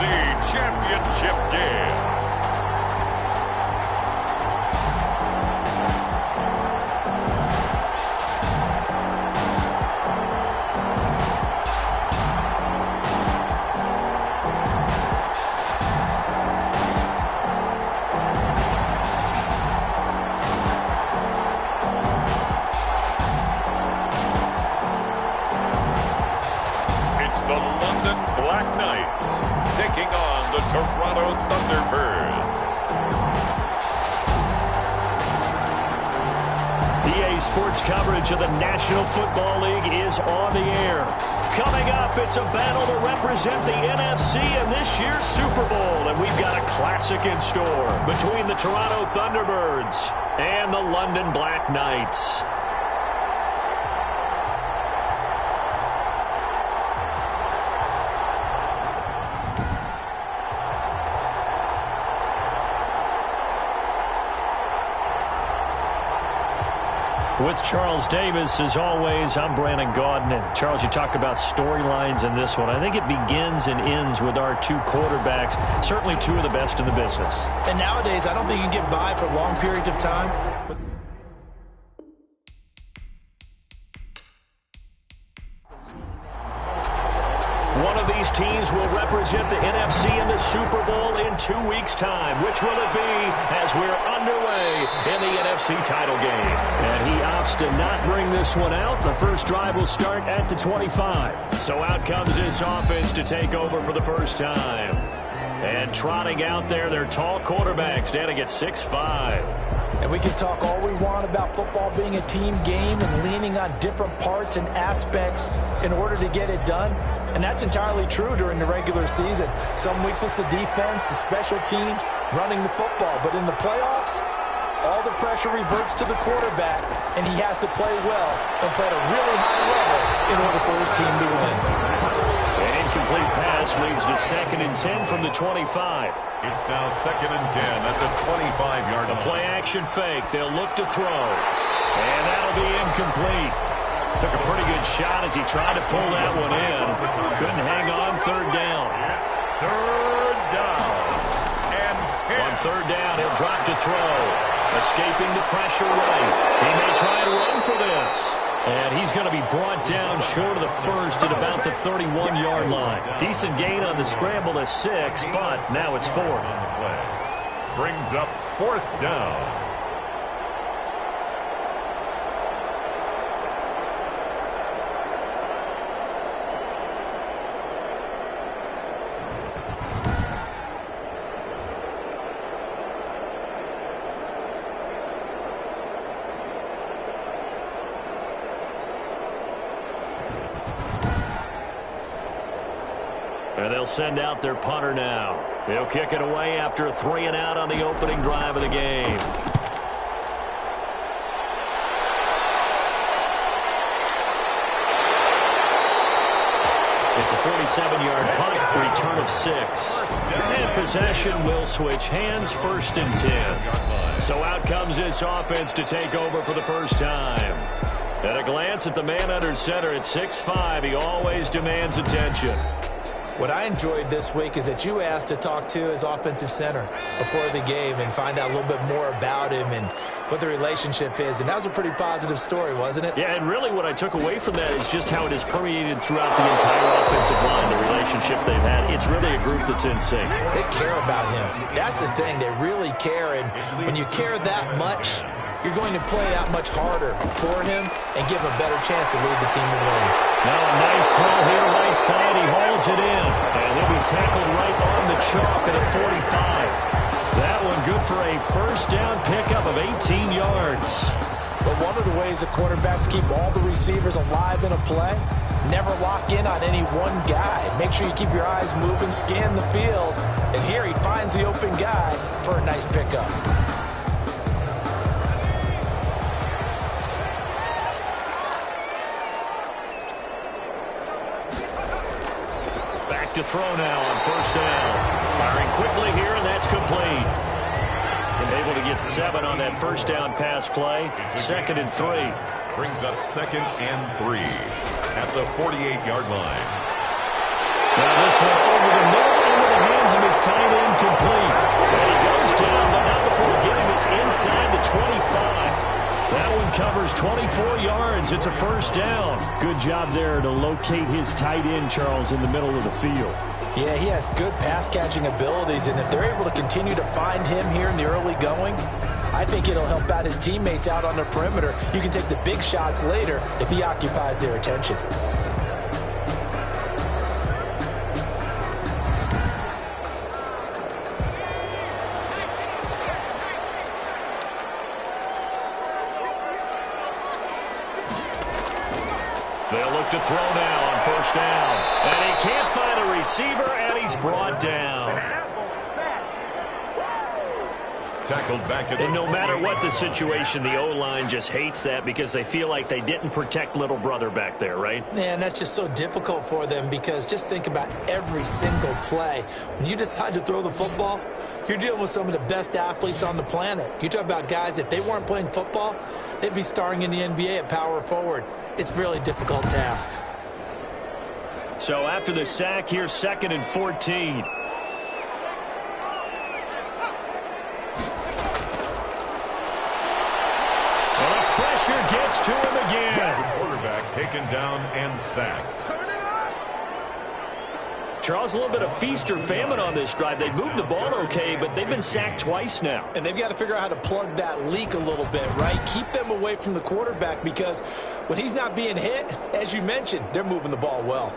NFC Championship game. The London Black Knights taking on the Toronto Thunderbirds. EA Sports coverage of the National Football League is on the air. Coming up, it's a battle to represent the NFC in this year's Super Bowl. And we've got a classic in store between the Toronto Thunderbirds and the London Black Knights. With Charles Davis, as always, I'm Brandon Gaudin. Charles, you talk about storylines in this one. I think it begins and ends with our two quarterbacks, certainly two of the best in the business. And nowadays, I don't think you can get by for long periods of time. One of these teams will represent the NFC in the Super Bowl in 2 weeks' time. Which will it be as we're underway in the NFC title game? And he opts to not bring this one out. The first drive will start at the 25. So out comes this offense to take over for the first time. And trotting out there, their tall quarterback standing at 6'5". And we can talk all we want about football being a team game and leaning on different parts and aspects in order to get it done. And that's entirely true during the regular season. Some weeks it's the defense, the special teams, running the football. But in the playoffs, all the pressure reverts to the quarterback, and he has to play well and play at a really high level in order for his team to win. An incomplete pass leads to 2nd and 10 from the 25. It's now 2nd and 10 at the 25-yard line. The play-action fake. They'll look to throw. And that'll be incomplete. Took a pretty good shot as he tried to pull that one in. Couldn't hang on. 3rd down. 3rd down. And 10. On 3rd down, he'll drop to throw. Escaping the pressure right. He may try and run for this. And he's going to be brought down short of the first at about the 31-yard line. Decent gain on the scramble at 6, but now it's 4th. Brings up 4th down. And they'll send out their punter now. They'll kick it away after a 3-and-out on the opening drive of the game. It's a 47-yard punt, return of 6. And possession will switch hands, 1st and 10. So out comes this offense to take over for the first time. At a glance at the man under center at 6'5", he always demands attention. What I enjoyed this week is that you asked to talk to his offensive center before the game and find out a little bit more about him and what the relationship is. And that was a pretty positive story, wasn't it? Yeah, and really what I took away from that is just how it has permeated throughout the entire offensive line, the relationship they've had. It's really a group that's in sync. They care about him. That's the thing. They really care. And when you care that much, you're going to play that much harder for him and give him a better chance to lead the team to wins. Now a nice throw here right side. He hauls it in. And he'll be tackled right on the chalk at a 45. That one good for a first down pickup of 18 yards. But one of the ways that quarterbacks keep all the receivers alive in a play, never lock in on any one guy. Make sure you keep your eyes moving, scan the field. And here he finds the open guy for a nice pickup. To throw now on first down. Firing quickly here, and that's complete. And able to get 7 on that first down pass play. 2nd and 3. Brings up 2nd and 3 at the 48-yard line. Now this one over the middle into the hands his tight end complete. And he goes down, but not before getting this inside the 25. That one covers 24 yards. It's a first down. Good job there to locate his tight end, Charles, in the middle of the field. Yeah, he has good pass-catching abilities, and if they're able to continue to find him here in the early going, I think it'll help out his teammates out on the perimeter. You can take the big shots later if he occupies their attention. They'll look to throw now on first down. And he can't find a receiver, and he's brought down. Tackled back at And no matter what the situation, the O-line just hates that because they feel like they didn't protect little brother back there, right? Man, that's just so difficult for them because just think about every single play. When you decide to throw the football, you're dealing with some of the best athletes on the planet. You talk about guys, if they weren't playing football, they'd be starring in the NBA at power forward. It's a really difficult task. So after the sack, here's 2nd and 14. And the pressure gets to him again. quarterback taken down and sacked. Charles, a little bit of feast or famine on this drive. They moved the ball okay, but they've been sacked twice now. And they've got to figure out how to plug that leak a little bit, right? Keep them away from the quarterback because when he's not being hit, as you mentioned, they're moving the ball well.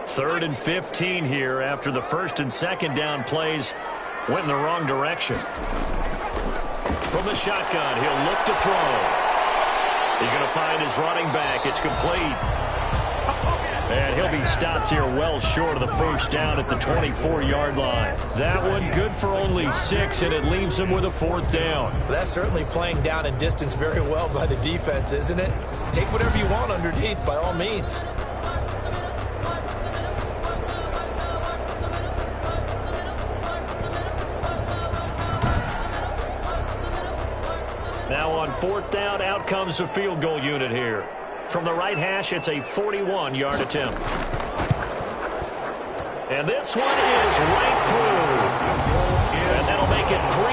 Third and 15 here after the first and second down plays went in the wrong direction. From the shotgun, he'll look to throw. He's going to find his running back. It's complete. And he'll be stopped here well short of the first down at the 24-yard line. That one good for only 6, and it leaves him with a 4th down. Well, that's certainly playing down and distance very well by the defense, isn't it? Take whatever you want underneath, by all means. Now on 4th down, out comes the field goal unit here. From the right hash, it's a 41-yard attempt. And this one is right through. And that'll make it 3-0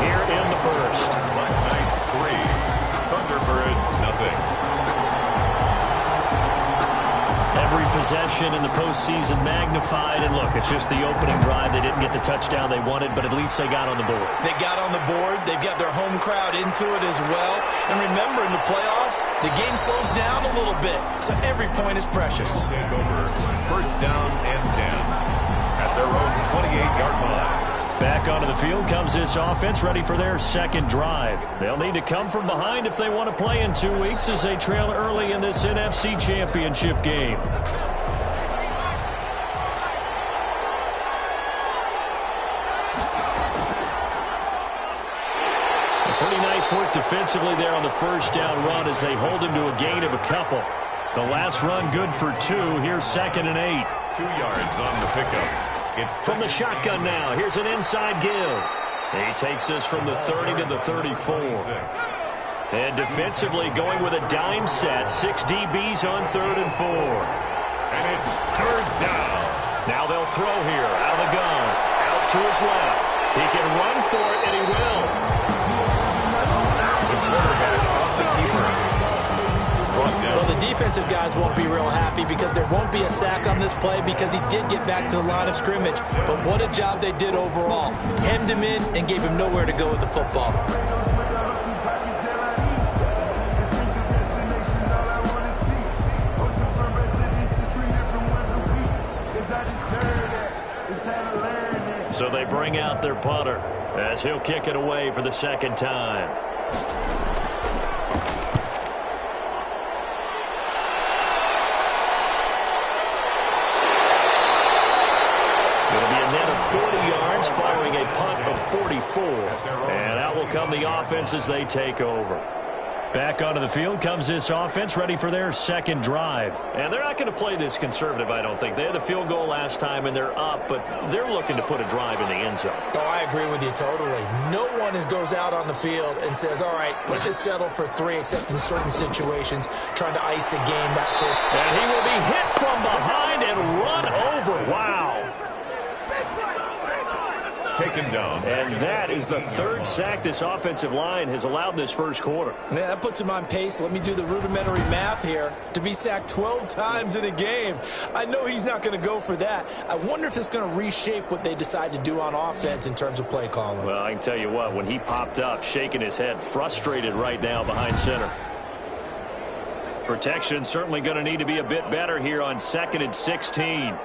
here in the first. Black Knights 3, Thunderbirds nothing. Every possession in the postseason magnified. And look, it's just the opening drive. They didn't get the touchdown they wanted, but at least they got on the board. They got on the board. They've got their home crowd into it as well. And remember, in the playoffs, the game slows down a little bit. So every point is precious. Take over. First down and 10 at their own 28-yard line. Back onto the field comes this offense, ready for their second drive. They'll need to come from behind if they want to play in 2 weeks as they trail early in this NFC Championship game. Pretty nice work defensively there on the first down run as they hold him to a gain of a couple. The last run good for 2. Here's 2nd and 8. 2 yards on the pickup. It's from the shotgun now. Here's an inside give. He takes this from the 30 to the 34. And defensively going with a dime set. 6 DBs on 3rd and 4. And it's 3rd down. Now they'll throw here out of the gun. Out to his left. He can run for it, and he will. The quarterback off the keeper. Well, the defensive guys won't be real happy because there won't be a sack on this play because he did get back to the line of scrimmage. But what a job they did overall. Hemmed him in and gave him nowhere to go with the football. So they bring out their punter as he'll kick it away for the second time. It'll be a net of 40 yards following a punt of 44. And out will come the offense as they take over. Back onto the field comes this offense, ready for their second drive. And they're not going to play this conservative, I don't think. They had a field goal last time, and they're up, but they're looking to put a drive in the end zone. Oh, I agree with you totally. No one goes out on the field and says, all right, let's just settle for 3, except in certain situations, trying to ice a game, that sort of. And he will be hit from behind and run over. Wow. Taken down. And that is the 3rd sack this offensive line has allowed this first quarter. Yeah, that puts him on pace. Let me do the rudimentary math here. To be sacked 12 times in a game, I know he's not going to go for that. I wonder if it's going to reshape what they decide to do on offense in terms of play calling. Well, I can tell you what, when he popped up, shaking his head, frustrated right now behind center. Protection certainly going to need to be a bit better here on 2nd and 16.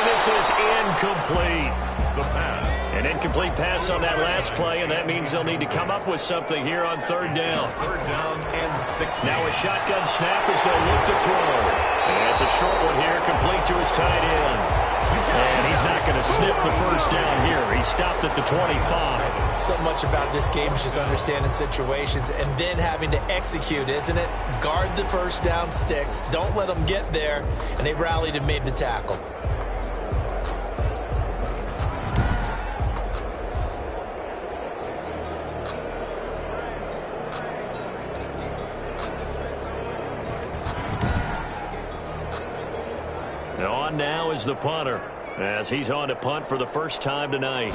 This is incomplete. The pass. An incomplete pass on that last play, and that means they'll need to come up with something here on 3rd down. 3rd down and 6. Now a shotgun snap as they'll look to throw. And it's a short one here, complete to his tight end. And he's not going to sniff the first down here. He stopped at the 25. So much about this game is just understanding situations and then having to execute, isn't it? Guard the first down sticks. Don't let them get there. And they rallied and made the tackle. On now is the punter, as he's on to punt for the first time tonight.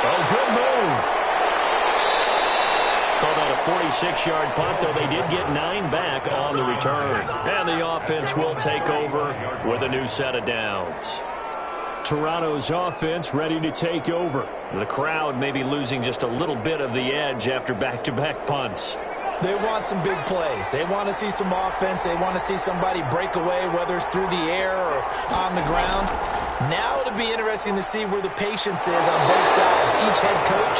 Oh, good move. Called out a 46-yard punt, though they did get 9 back on the return. And the offense will take over with a new set of downs. Toronto's offense ready to take over. The crowd may be losing just a little bit of the edge after back-to-back punts. They want some big plays. They want to see some offense. They want to see somebody break away, whether it's through the air or on the ground. Now it'll be interesting to see where the patience is on both sides. Each head coach,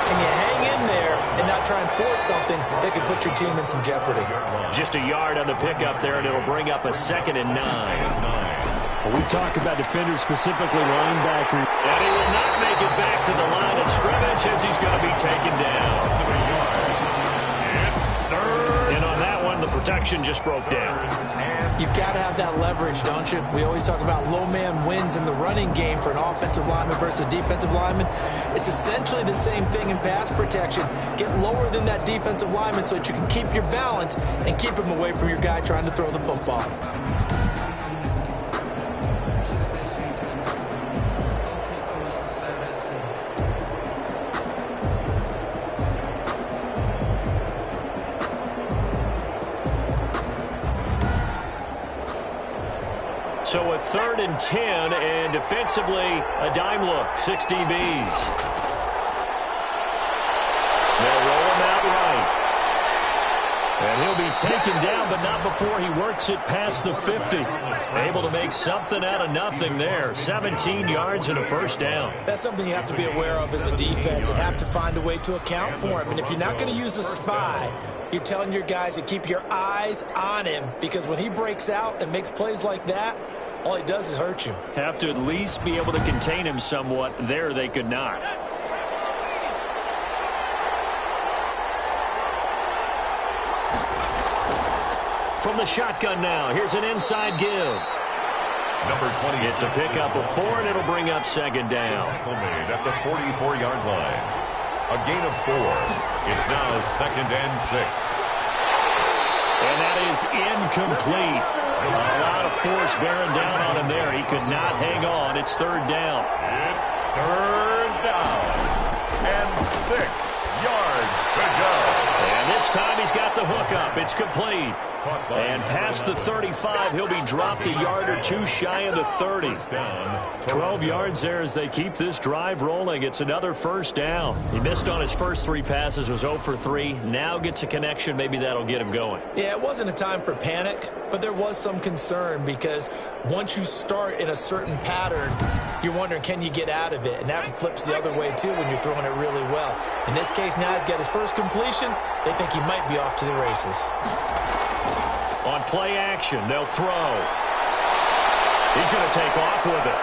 can you hang in there and not try and force something that could put your team in some jeopardy? Just a yard on the pickup there, and it'll bring up a 2nd and 9. When we talk about defenders, specifically linebackers. And he will not make it back to the line of scrimmage as he's going to be taken down. And on that one, the protection just broke down. You've got to have that leverage, don't you? We always talk about low man wins in the running game for an offensive lineman versus a defensive lineman. It's essentially the same thing in pass protection. Get lower than that defensive lineman so that you can keep your balance and keep him away from your guy trying to throw the football. So a 3rd and 10, and defensively, a dime look, 6 DBs. They'll roll him out right. And he'll be taken down, but not before he works it past the 50. Able to make something out of nothing there. 17 yards and a first down. That's something you have to be aware of as a defense and have to find a way to account for him. And if you're not going to use a spy, you're telling your guys to keep your eyes on him, because when he breaks out and makes plays like that, all he does is hurt you. Have to at least be able to contain him somewhat. There they could not. From the shotgun now, here's an inside give. Number 20. It's a pickup of 4, and it'll bring up 2nd down. Made at the 44-yard line. A gain of 4. It's now 2nd and 6. And that is incomplete. A lot of force bearing down on him there. He could not hang on. It's 3rd down. It's 3rd down. And 6 yards to go. And this time he's got the hook up. It's complete. And past the 35, he'll be dropped a yard or 2 shy of the 30. 12 yards there as they keep this drive rolling. It's another first down. He missed on his first 3 passes, was 0 for 3. Now gets a connection. Maybe that'll get him going. Yeah, it wasn't a time for panic, but there was some concern, because once you start in a certain pattern, you're wondering, can you get out of it? And that flips the other way, too, when you're throwing it really well. In this case, now he's got his first completion. They think he might be off to the races. On play action, they'll throw. He's going to take off with it.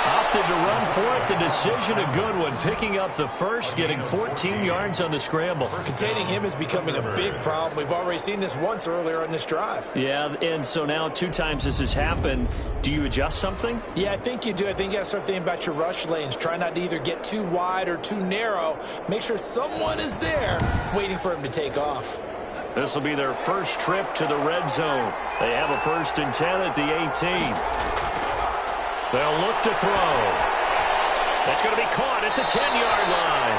Opted to run for it. The decision a good one. Picking up the first, getting 14 yards on the scramble. Containing him is becoming a big problem. We've already seen this once earlier on this drive. Yeah, and so now 2 times this has happened. Do you adjust something? Yeah, I think you do. I think you got to start thinking about your rush lanes. Try not to either get too wide or too narrow. Make sure someone is there waiting for him to take off. This will be their first trip to the red zone. They have a 1st and 10 at the 18. They'll look to throw. That's going to be caught at the 10-yard line.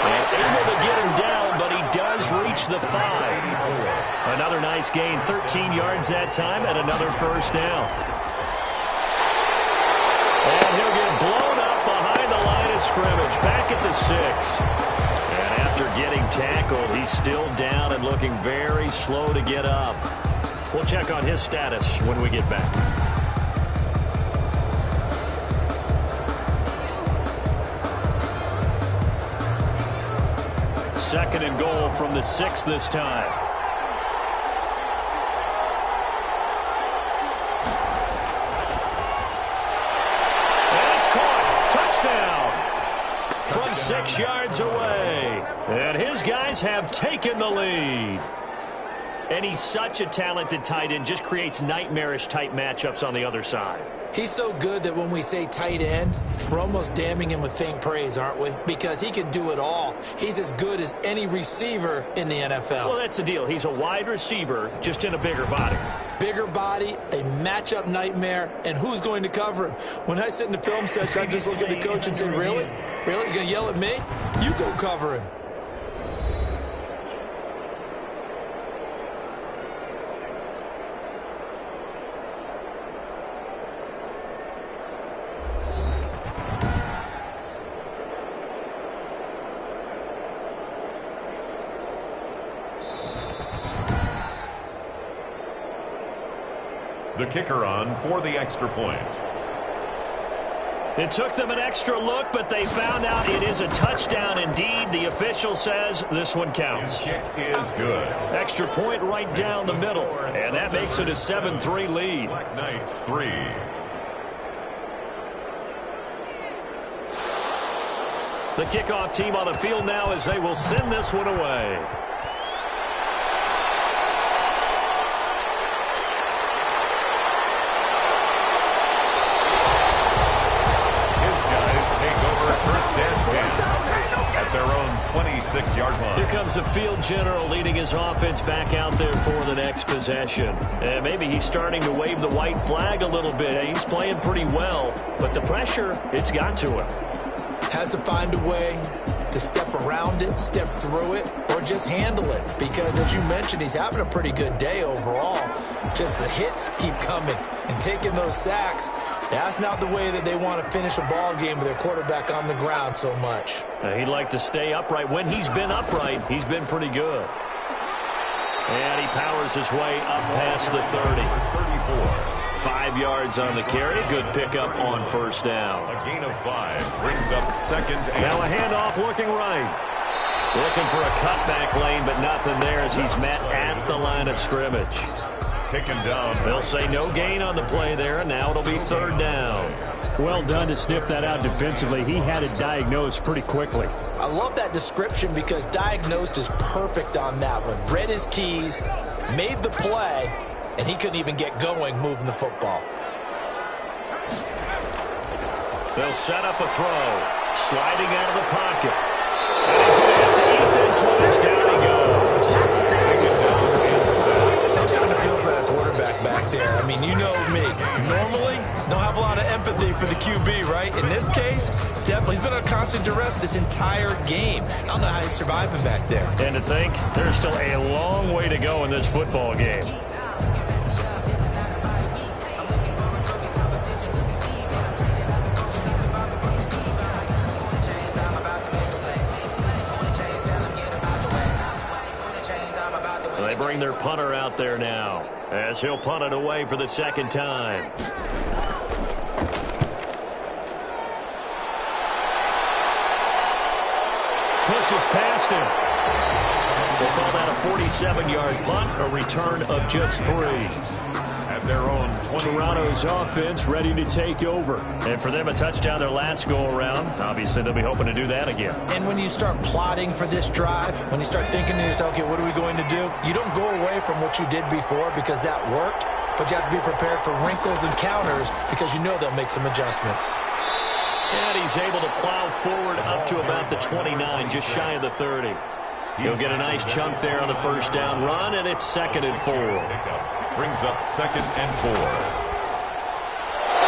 And able to get him down, but he does reach the 5. Another nice gain, 13 yards that time, and another first down. And he'll get blown up behind the line of scrimmage, back at the 6. And after getting tackled, he's still down and looking very slow to get up. We'll check on his status when we get back. 2nd and goal from the 6 this time. And it's caught. Touchdown. From 6 yards away. And his guys have taken the lead. And he's such a talented tight end. Just creates nightmarish-type matchups on the other side. He's so good that when we say tight end, we're almost damning him with faint praise, aren't we? Because he can do it all. He's as good as any receiver in the NFL. Well, that's the deal. He's a wide receiver, just in a bigger body. Bigger body, a matchup nightmare, and who's going to cover him? When I sit in the film session, I just look at the coach and say, really? Really? You're going to yell at me? You go cover him. The kicker on for the extra point. It took them an extra look, but they found out it is a touchdown indeed. The official says this one counts. His kick is good. Extra point right down the middle, and that makes it a 7-3 lead. Black Knights 3. The kickoff team on the field now as they will send this one away. At their own 26-yard line. Here comes the field general leading his offense back out there for the next possession. And maybe he's starting to wave the white flag a little bit. He's playing pretty well, but the pressure, it's got to him. Has to find a way to step around it, step through it, or just handle it. Because, as you mentioned, he's having a pretty good day overall. Just the hits keep coming and taking those sacks. That's not the way that they want to finish a ball game with their quarterback on the ground so much. He'd like to stay upright. When he's been upright, he's been pretty good. And he powers his way up past the 30. 5 yards on the carry. Good pickup on first down. A gain of 5 brings up 2nd and... Now a handoff looking right. Looking for a cutback lane, but nothing there as he's met at the line of scrimmage. Taken down. They'll say no gain on the play there, and now it'll be 3rd down. Well done to sniff that out defensively. He had it diagnosed pretty quickly. I love that description because diagnosed is perfect on that one. Read his keys, made the play, and he couldn't even get going moving the football. They'll set up a throw. Sliding out of the pocket. And he's going to have to eat this one as down he goes. I'm starting to feel for that quarterback back there. I mean, you know me. Normally, don't have a lot of empathy for the QB, right? In this case, definitely. He's been on constant duress this entire game. I don't know how he's surviving back there. And to think, there's still a long way to go in this football game. They bring their punter out there now as he'll punt it away for the 2nd time. Pushes past him. We'll call that a 47-yard punt, a return of just 3. At their own 20. Toronto's offense ready to take over. And for them, a touchdown their last go-around. Obviously, they'll be hoping to do that again. And when you start plotting for this drive, when you start thinking to yourself, okay, what are we going to do? You don't go away from what you did before because that worked, but you have to be prepared for wrinkles and counters because you know they'll make some adjustments. And he's able to plow forward up to about the 29, just shy of the 30. He'll get a nice chunk there on the first down run, and it's 2nd and 4. Brings up 2nd and 4.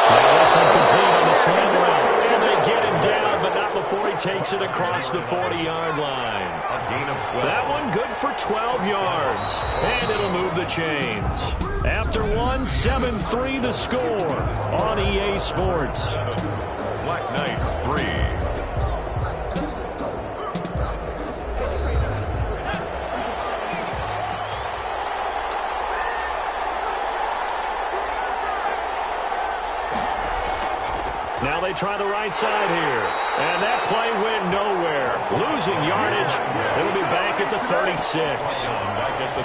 Now this one complete on the slant route. And they get him down, but not before he takes it across the 40-yard line. A gain of 12. That one good for 12 yards. And it'll move the chains. After one, 7-3 the score on EA Sports. Black Knights 3. Now they try the right side here. And that play went nowhere. Losing yardage. It'll be back at the 36.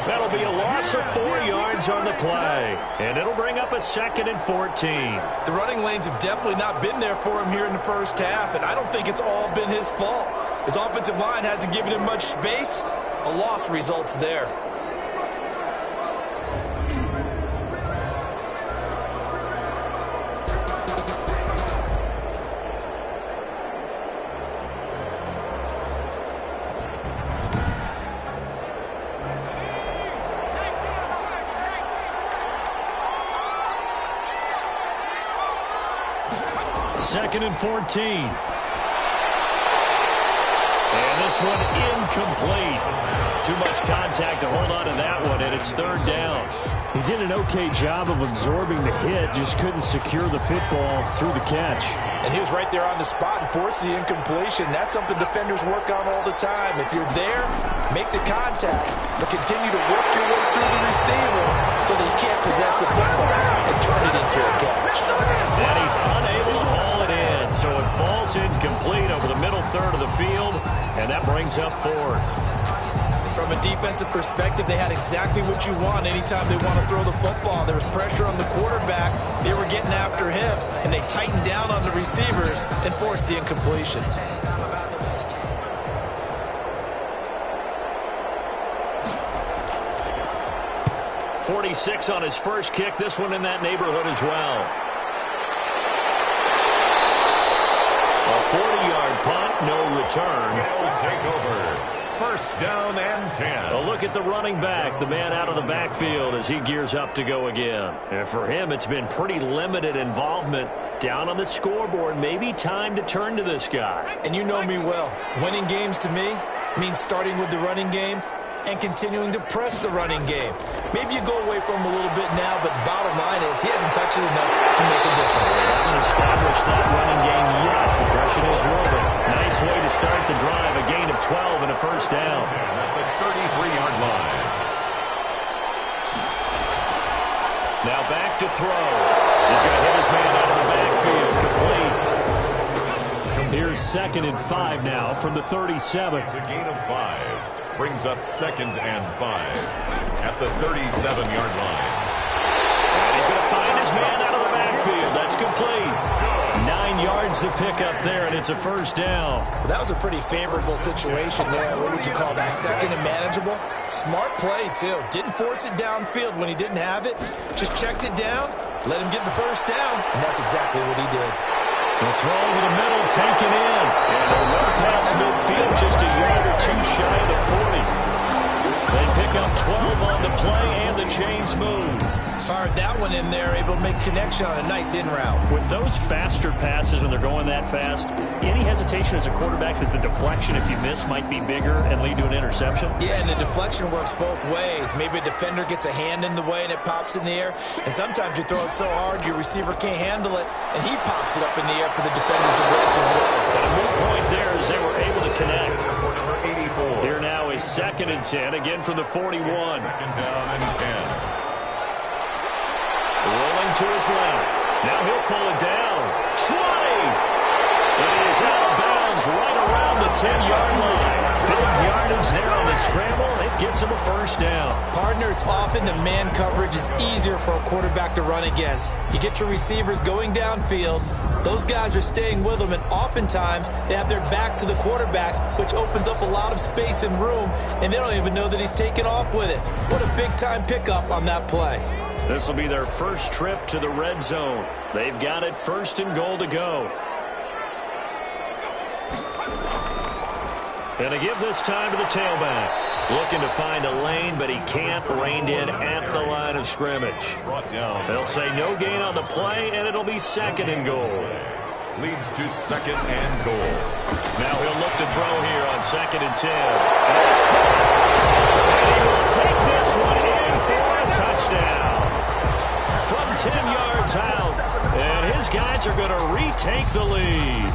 That'll be a loss of 4 yards on the play. And it'll bring up a 2nd and 14. The running lanes have definitely not been there for him here in the first half, and I don't think it's all been his fault. His offensive line hasn't given him much space. A loss results there. Second and 14. And this one incomplete. Too much contact to hold on to that one, and it's 3rd down. He did an okay job of absorbing the hit, just couldn't secure the football through the catch. And he was right there on the spot and forced the incompletion. That's something defenders work on all the time. If you're there, make the contact, but continue to work your way through the receiver so that you can't possess the football and turn it into a catch. And he's unable to haul it in, so it falls incomplete over the middle third of the field, and that brings up 4th. From a defensive perspective, they had exactly what you want anytime they want to throw the football. There was pressure on the quarterback. They were getting after him, and they tightened down on the receivers and forced the incompletion. .46 on his first kick. This one in that neighborhood as well. A 40-yard punt, no return. He'll take over. First down and 10. A look at the running back, the man out of the backfield as he gears up to go again. And for him, it's been pretty limited involvement down on the scoreboard. Maybe time to turn to this guy. And you know me well. Winning games to me means starting with the running game and continuing to press the running game. Maybe you go away from him a little bit now, but bottom line is he hasn't touched it enough to make a difference. They haven't established that running game yet. The question is, will they? Nice way to start the drive. A gain of 12 and a first down. At the 33-yard line. Now back to throw. He's going to hit his man out of the backfield. Complete. Here's 2nd and 5 now from the 37. It's a gain of 5. Brings up 2nd and 5 at the 37-yard line. And he's going to find his man out of the backfield. That's complete. 9 yards to pick up there, and it's a first down. Well, that was a pretty favorable situation there. What would you call that? 2nd and manageable? Smart play, too. Didn't force it downfield when he didn't have it. Just checked it down, let him get the first down, and that's exactly what he did. The throw over the middle, taken in. And a run past midfield, just a yard or two shy of the 40. They pick up 12 on the play, and the chains move. Fired that one in there, able to make connection on a nice in route. With those faster passes when they're going that fast, any hesitation as a quarterback that the deflection, if you miss, might be bigger and lead to an interception? Yeah, and the deflection works both ways. Maybe a defender gets a hand in the way and it pops in the air. And sometimes you throw it so hard your receiver can't handle it, and he pops it up in the air for the defenders to grab as well. But a good point there is they were able to connect. Number 84. Here now is 2nd and 10, again from the 41. 2nd down and 10. Rolling to his left. Now he'll pull it down. 20! It is out of bounds runs right around the 10-yard line. Big yardage there on the scramble. It gets him a first down. Partner, it's often the man coverage is easier for a quarterback to run against. You get your receivers going downfield. Those guys are staying with them, and oftentimes they have their back to the quarterback, which opens up a lot of space and room, and they don't even know that he's taken off with it. What a big-time pickup on that play. This will be their first trip to the red zone. They've got it 1st and goal to go. And to give this time to the tailback. Looking to find a lane, but he can't. Reined in at the line of scrimmage. Brought down. They'll say no gain on the play, and it'll be 2nd and goal. Leads to 2nd and goal. Now he'll look to throw here on 2nd and 10. And it's caught. And he will take this one in for a touchdown. From 10 yards out. And his guys are going to retake the lead.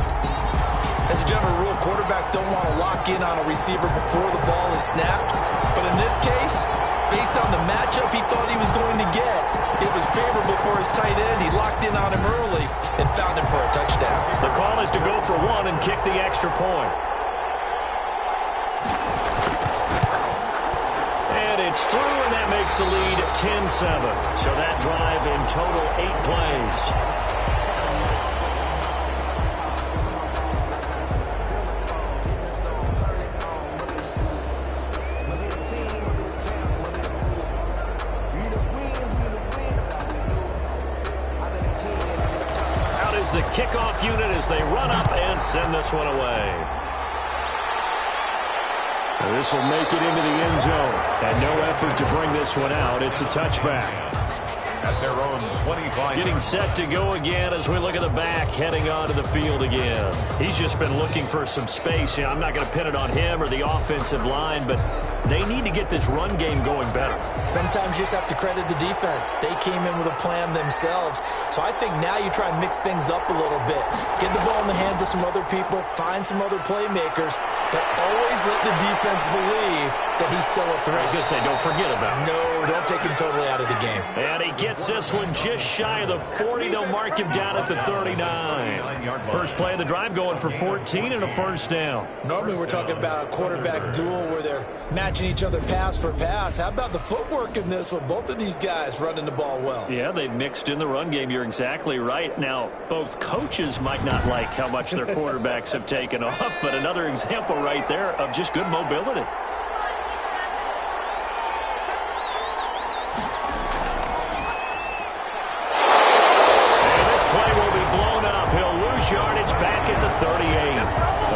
As a general rule, quarterbacks don't want to lock in on a receiver before the ball is snapped. But in this case, based on the matchup he thought he was going to get, it was favorable for his tight end. He locked in on him early and found him for a touchdown. The call is to go for one and kick the extra point. And it's through, and that makes the lead 10-7. So that drive in total 8 plays. The kickoff unit as they run up and send this one away. This will make it into the end zone. And no effort to bring this one out. It's a touchback. At their own 25. Getting set to go again as we look at the back, heading onto the field again. He's just been looking for some space. I'm not going to pin it on him or the offensive line, but they need to get this run game going better. Sometimes you just have to credit the defense. They came in with a plan themselves. So I think now you try and mix things up a little bit. Get the ball in the hands of some other people, find some other playmakers, but always let the defense believe that he's still a threat. I was going to say, don't forget about him. No, don't take him totally out of the game. And he gets this one just shy of the 40. They'll mark him down at the 39. First play of the drive going for 14 and a first down. Normally we're talking about a quarterback duel where they're matching each other pass for pass. How about the footwork in this one? Both of these guys running the ball well. Yeah, they've mixed in the run game. You're exactly right. Now, both coaches might not like how much their quarterbacks have taken off, but another example right there of just good mobility. Yardage back at the 38.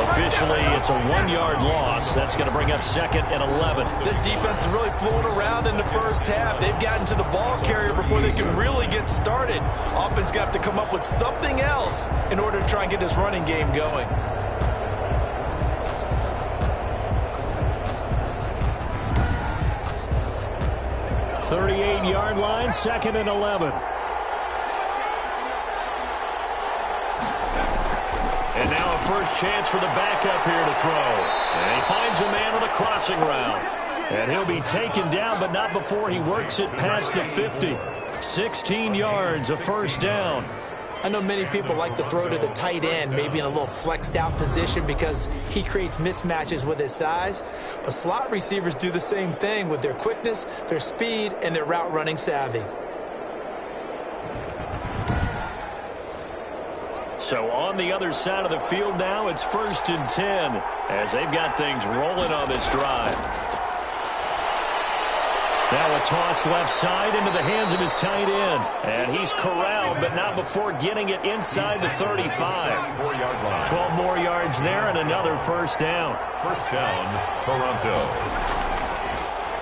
Officially, it's a 1-yard loss. That's going to bring up 2nd and 11. This defense is really flown around in the first half. They've gotten to the ball carrier before they can really get started. Offense got to come up with something else in order to try and get this running game going. .38-yard line, 2nd and 11. And now a first chance for the backup here to throw. And he finds a man on a crossing route. And he'll be taken down, but not before he works it past the 50. 16 yards, a first down. I know many people like to throw to the tight end, maybe in a little flexed out position because he creates mismatches with his size. But slot receivers do the same thing with their quickness, their speed, and their route running savvy. So on the other side of the field now, it's 1st and 10 as they've got things rolling on this drive. Now a toss left side into the hands of his tight end. And he's corralled, but not before getting it inside the 35. 4-yard line. 12 more yards there and another first down. First down, Toronto.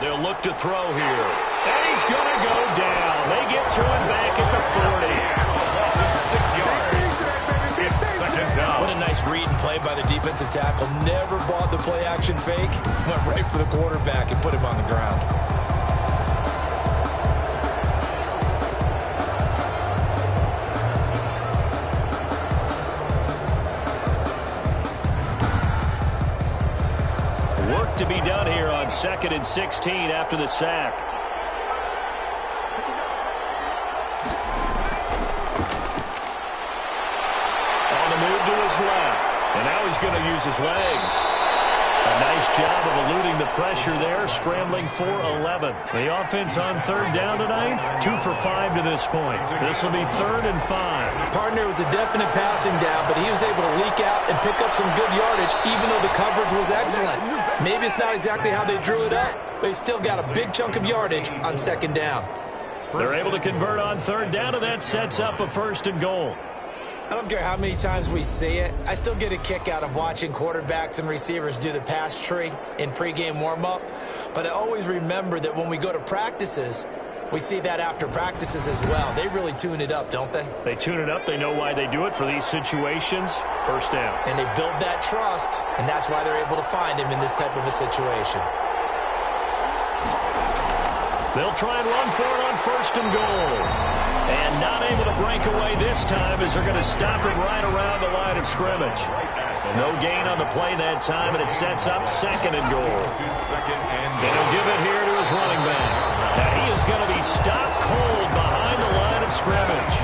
They'll look to throw here. And he's going to go down. They get to him back at the 40. 6 yards. It's 2nd down. What a nice read and play by the defensive tackle. Never bought the play-action fake. Went right for the quarterback and put him on the ground. Work to be done here on 2nd and 16 after the sack. On the move to his left. And now he's going to use his legs. A nice job of eluding the pressure there, scrambling for 11. The offense on third down tonight, 2 for 5 to this point. This will be 3rd and 5. Partner, it was a definite passing down, but he was able to leak out and pick up some good yardage, even though the coverage was excellent. Maybe it's not exactly how they drew it up, but he still got a big chunk of yardage on 2nd down. They're able to convert on 3rd down, and that sets up a 1st and goal. I don't care how many times we see it. I still get a kick out of watching quarterbacks and receivers do the pass tree in pregame warm-up. But I always remember that when we go to practices, we see that after practices as well. They really tune it up, don't they? They tune it up. They know why they do it for these situations. 1st down. And they build that trust, and that's why they're able to find him in this type of a situation. They'll try and run for it on 1st and goal. And not able to break away this time as they're going to stop it right around the line of scrimmage. No gain on the play that time, and it sets up 2nd and goal. And he'll give it here to his running back. Now he is going to be stopped cold behind the line of scrimmage.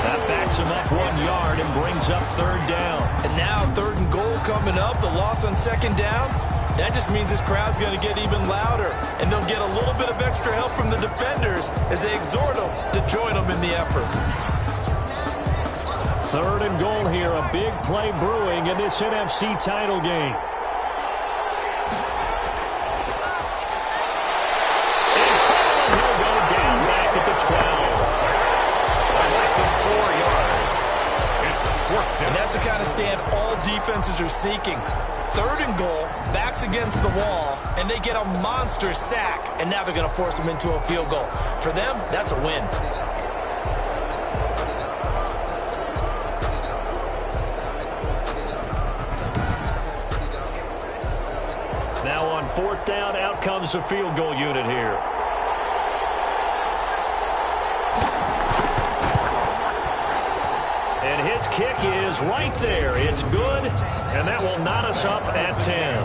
That backs him up 1 yard and brings up 3rd down. And now 3rd and goal coming up, the loss on 2nd down. That just means this crowd's going to get even louder, and they'll get a little bit of extra help from the defenders as they exhort them to join them in the effort. 3rd and goal here, a big play brewing in this NFC title game. And he'll go down back at the 12. Less than 4 yards. It's 4th down. And that's the kind of stand all defenses are seeking. 3rd and goal, backs against the wall, and they get a monster sack, and now they're going to force them into a field goal. For them, that's a win. Now on 4th down, out comes the field goal unit here. And his kick is right there. It's good, and that will knot us up at 10.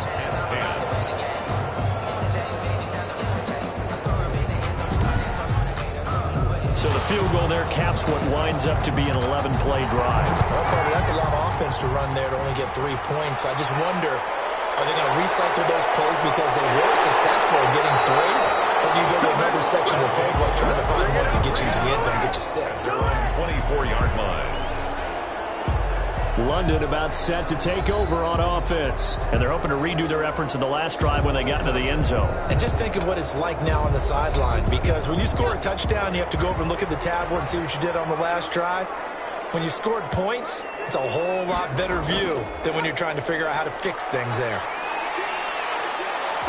So the field goal there caps what winds up to be an 11-play drive. Well, Carter, that's a lot of offense to run there to only get 3 points. So I just wonder, are they going to recycle those plays because they were successful in getting 3? Or do you go to another section of the playbook trying to find one to get you into the end zone and get you 6? 24-yard line. London about set to take over on offense. And they're hoping to redo their efforts in the last drive when they got into the end zone. And just think of what it's like now on the sideline, because when you score a touchdown, you have to go over and look at the tablet and see what you did on the last drive. When you scored points, it's a whole lot better view than when you're trying to figure out how to fix things there.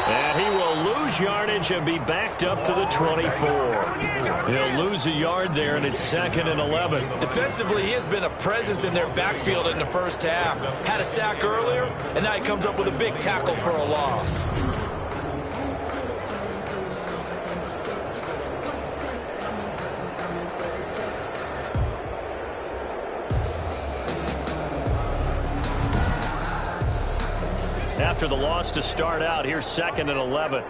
And he will lose yardage and be backed up to the 24. He'll lose a yard there, and it's 2nd and 11. Defensively, he has been a presence in their backfield in the first half. Had a sack earlier, and now he comes up with a big tackle for a loss. After the loss to start out, here's 2nd and 11.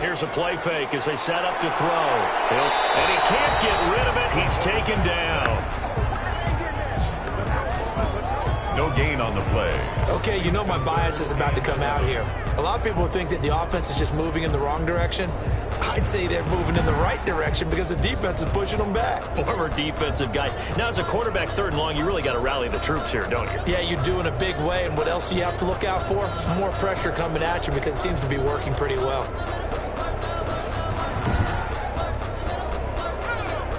Here's a play fake as they set up to throw. And he can't get rid of it. He's taken down. No gain on the play. Okay, you know my bias is about to come out here. A lot of people think that the offense is just moving in the wrong direction. I'd say they're moving in the right direction because the defense is pushing them back. Former defensive guy. Now, as a quarterback 3rd and long, you really got to rally the troops here, don't you? Yeah, you do in a big way. And what else do you have to look out for? More pressure coming at you because it seems to be working pretty well.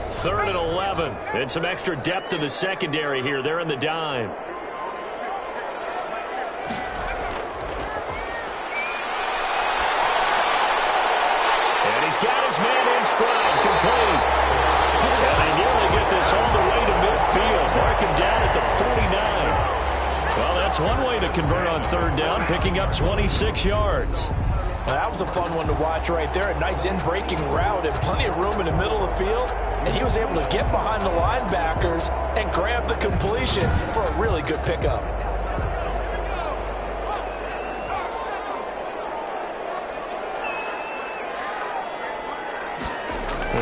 3rd and 11. And some extra depth in the secondary here. They're in the dime. And he's got his man in stride, complete. And they nearly get this all the way to midfield. Mark him down at the 49. Well, that's one way to convert on 3rd down, picking up 26 yards. Well, that was a fun one to watch right there. A nice in-breaking route and plenty of room in the middle of the field. And he was able to get behind the linebackers and grab the completion for a really good pickup.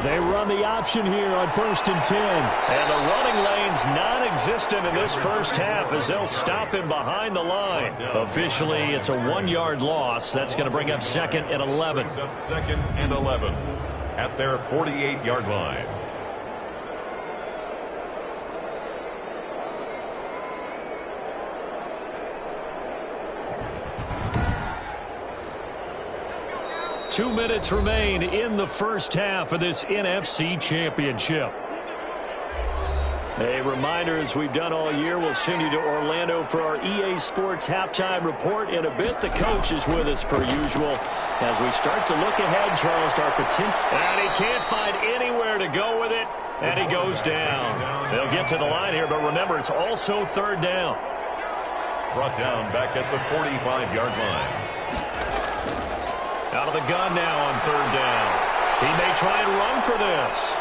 They run the option here on 1st and 10. And the running lane's non-existent in this first half as they'll stop him behind the line. Officially, it's a 1-yard loss. That's going to bring up 2nd and 11. Brings up 2nd and 11 at their 48-yard line. Two minutes remain in the first half of this NFC Championship. A reminder, as we've done all year, we'll send you to Orlando for our EA Sports halftime report in a bit. The coach is with us per usual as we start to look ahead, Charles, to our potential. And he can't find anywhere to go with it, and he goes down. They'll get to the line here, but remember, it's also 3rd down. Brought down back at the 45-yard line. Out of the gun now on 3rd down. He may try and run for this.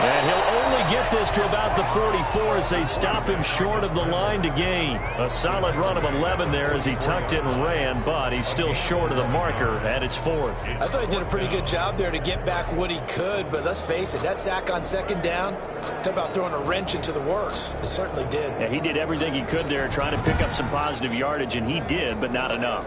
And he'll only get this to about the 44 as they stop him short of the line to gain. A solid run of 11 there as he tucked it and ran, but he's still short of the marker, and it's 4th. I thought he did a pretty good job there to get back what he could, but let's face it, that sack on 2nd down, talk about throwing a wrench into the works. It certainly did. Yeah, he did everything he could there trying to pick up some positive yardage, and he did, but not enough.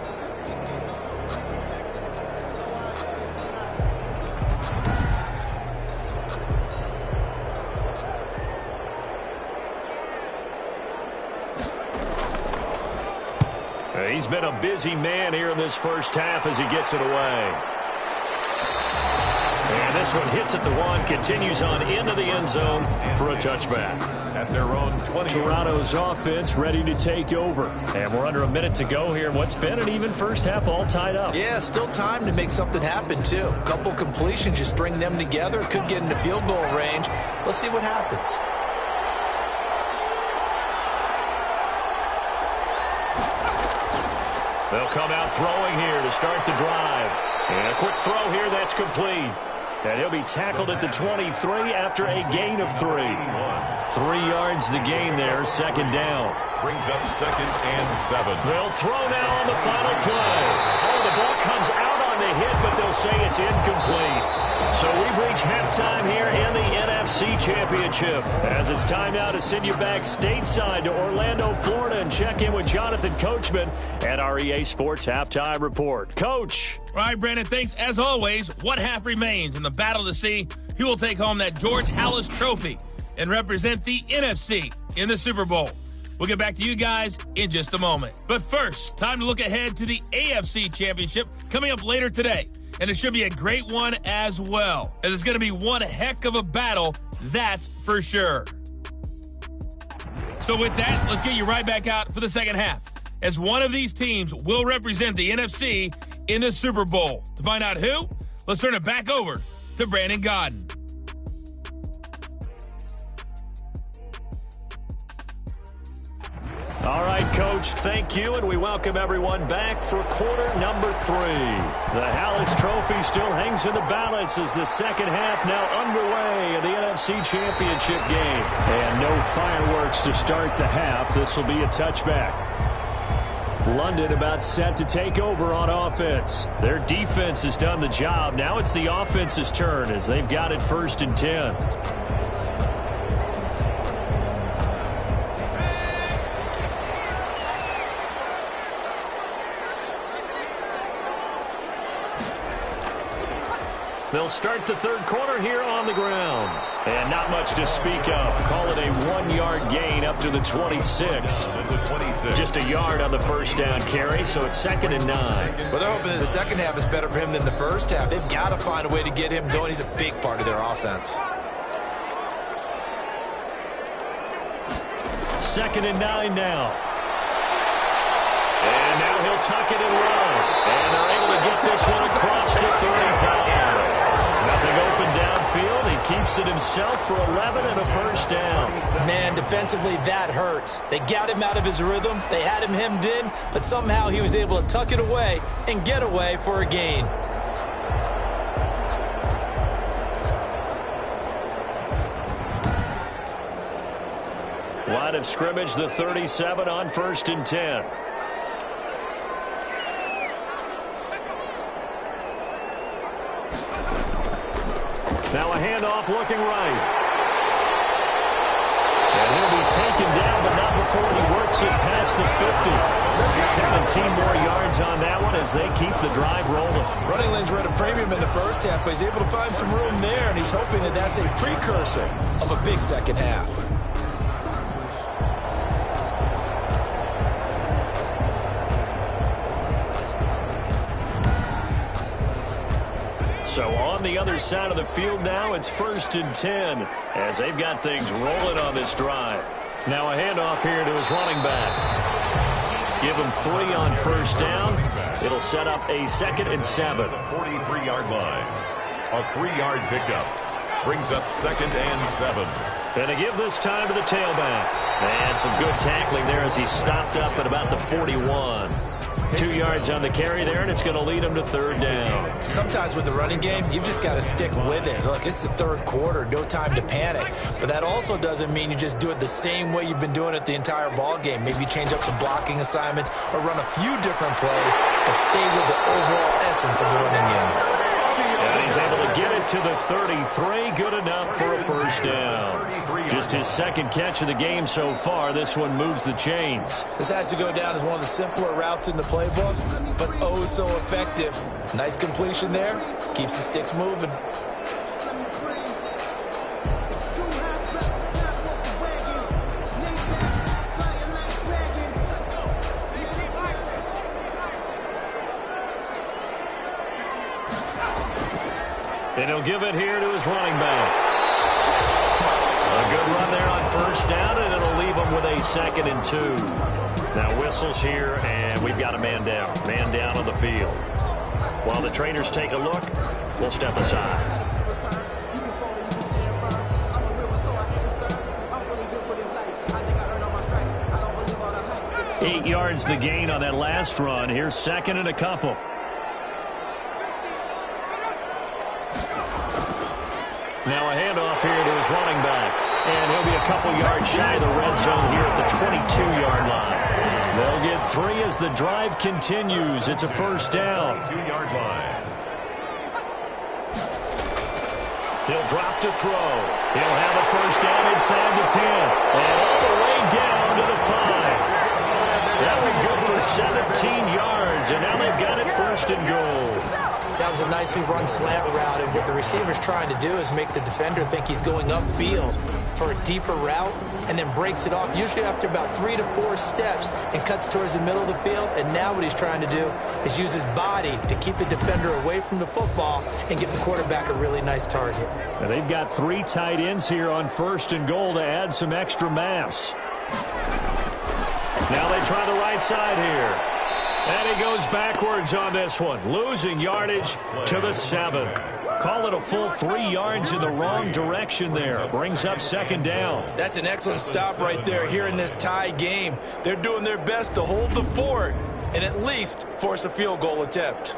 He's been a busy man here in this first half as he gets it away. And this one hits at the 1, continues on into the end zone for a touchback. At their own 20. Toronto's offense ready to take over. And we're under a minute to go here. What's been an even first half all tied up. Yeah, still time to make something happen, too. A couple completions, you string them together, could get into field goal range. Let's see what happens. They'll come out throwing here to start the drive. And a quick throw here that's complete. And he'll be tackled at the 23 after a gain of 3. 3 yards the gain there, 2nd down. Brings up 2nd and 7. They'll throw now on the final play. Oh, the ball comes out on the hit, but they'll say it's incomplete. So we've reached halftime here in the NFC Championship. As it's time now to send you back stateside to Orlando, Florida, and check in with Jonathan Coachman at our EA Sports Halftime Report. Coach. All right, Brandon, thanks. As always, one half remains in the battle to see who will take home that George Halas Trophy and represent the NFC in the Super Bowl. We'll get back to you guys in just a moment. But first, time to look ahead to the AFC Championship coming up later today. And it should be a great one as well, as it's going to be one heck of a battle, that's for sure. So with that, let's get you right back out for the second half, as one of these teams will represent the NFC in the Super Bowl. To find out who, let's turn it back over to Brandon Godden. All right, Coach, thank you, and we welcome everyone back for quarter number 3. The Halas Trophy still hangs in the balance as the second half now underway in the NFC Championship game. And no fireworks to start the half. This will be a touchback. London about set to take over on offense. Their defense has done the job. Now it's the offense's turn as they've got it 1st and 10. They'll start the third quarter here on the ground. And not much to speak of. Call it a 1-yard gain up to the 26. Just a yard on the first down carry, so it's 2nd and 9. Well, they're hoping that the second half is better for him than the first half. They've got to find a way to get him going. He's a big part of their offense. 2nd and 9 now. And now he'll tuck it and run. And they're able to get this one across the 35. Nothing open downfield. He keeps it himself for 11 and a first down. Man, defensively, that hurts. They got him out of his rhythm. They had him hemmed in, but somehow he was able to tuck it away and get away for a gain. Line of scrimmage, the 37 on 1st and 10. Now a handoff looking right. And he'll be taken down, but not before he works it past the 50. 17 more yards on that one as they keep the drive rolling. Running lanes were at a premium in the first half, but he's able to find some room there, and he's hoping that that's a precursor of a big second half. So on the other side of the field now, it's 1st and 10 as they've got things rolling on this drive. Now a handoff here to his running back. Give him 3 on first down. It'll set up a 2nd and 7. 43-yard line. A 3-yard pickup. Brings up 2nd and 7. And to give this time to the tailback. And some good tackling there as he stopped up at about the 41. 2 yards on the carry there, and it's going to lead him to 3rd down. Sometimes with the running game, you've just got to stick with it. Look, it's the 3rd quarter, no time to panic. But that also doesn't mean you just do it the same way you've been doing it the entire ball game. Maybe change up some blocking assignments or run a few different plays, but stay with the overall essence of the running game. And he's able to get it to the 33. Good enough for a 1st down. Just his 2nd catch of the game so far. This one moves the chains. This has to go down as one of the simpler routes in the playbook, but oh so effective. Nice completion there. Keeps the sticks moving. And he'll give it here to his running back. A good run there on 1st down, and it'll leave him with a 2nd and 2. Now whistles here, and we've got a man down. Man down on the field. While the trainers take a look, we'll step aside. 8 yards the gain on that last run. Here's 2nd and a couple. Now a handoff here to his running back. And he'll be a couple yards shy of the red zone here at the 22-yard line. They'll get 3 as the drive continues. It's a 1st down. 2-yard line. He'll drop to throw. He'll have a 1st down inside the 10. And all the way down to the 5. That went good for 17 yards. And now they've got it 1st and goal. That was a nicely run slant route, and what the receiver's trying to do is make the defender think he's going upfield for a deeper route and then breaks it off, usually after about 3 to 4 steps, and cuts towards the middle of the field. And now what he's trying to do is use his body to keep the defender away from the football and give the quarterback a really nice target. And they've got 3 tight ends here on 1st and goal to add some extra mass. Now they try the right side here. And he goes backwards on this one, losing yardage to the 7. Call it a full 3 yards in the wrong direction there. Brings up 2nd down. That's an excellent stop right there here in this tie game. They're doing their best to hold the fort and at least force a field goal attempt.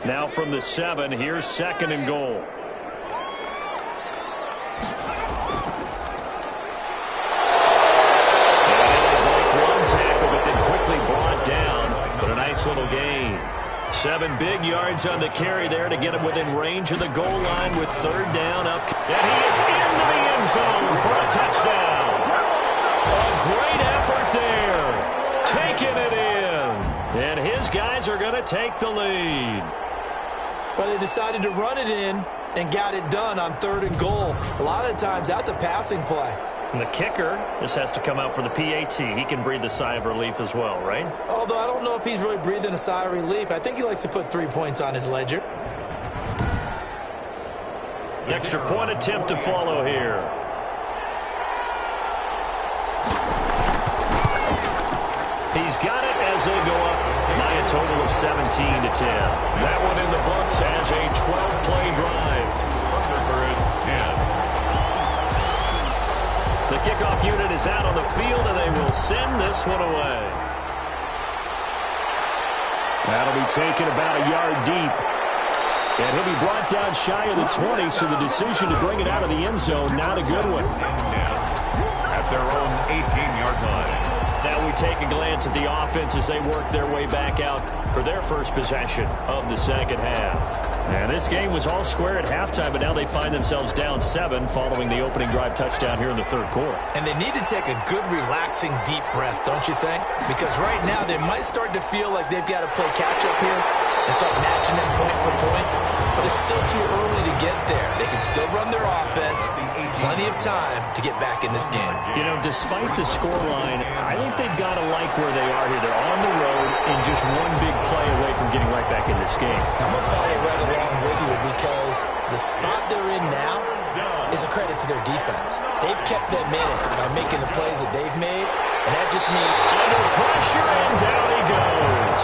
Now from the 7, here's 2nd and goal. One tackle, but then quickly brought down. But a nice little gain. 7 big yards on the carry there to get him within range of the goal line with 3rd down up. And he is into the end zone for a touchdown. A great effort there. Taking it in. And his guys are going to take the lead. Well, they decided to run it in and got it done on 3rd and goal. A lot of times, that's a passing play. And the kicker just has to come out for the PAT. He can breathe a sigh of relief as well, right? Although I don't know if he's really breathing a sigh of relief. I think he likes to put 3 points on his ledger. Extra point attempt to follow here. He's got it as they go up by a total of 17-10. That one in the books as a 12-play drive. Thunderbirds 10. The kickoff unit is out on the field, and they will send this one away. That'll be taken about a yard deep. And he'll be brought down shy of the 20, so the decision to bring it out of the end zone, not a good one. At their own 18-yard line. Now we take a glance at the offense as they work their way back out for their first possession of the second half. And this game was all square at halftime, but now they find themselves down 7 following the opening drive touchdown here in the third quarter. And they need to take a good, relaxing, deep breath, don't you think? Because right now they might start to feel like they've got to play catch-up here and start matching them point for point. But it's still too early to get there. They can still run their offense. Plenty of time to get back in this game. You know, despite the scoreline, I think they've got to like where they are here. They're on the road and just one big play away from getting right back in this game. I'm going to follow right along with you because the spot they're in now is a credit to their defense. They've kept them in it by making the plays that they've made, and that just means under pressure, and down he goes.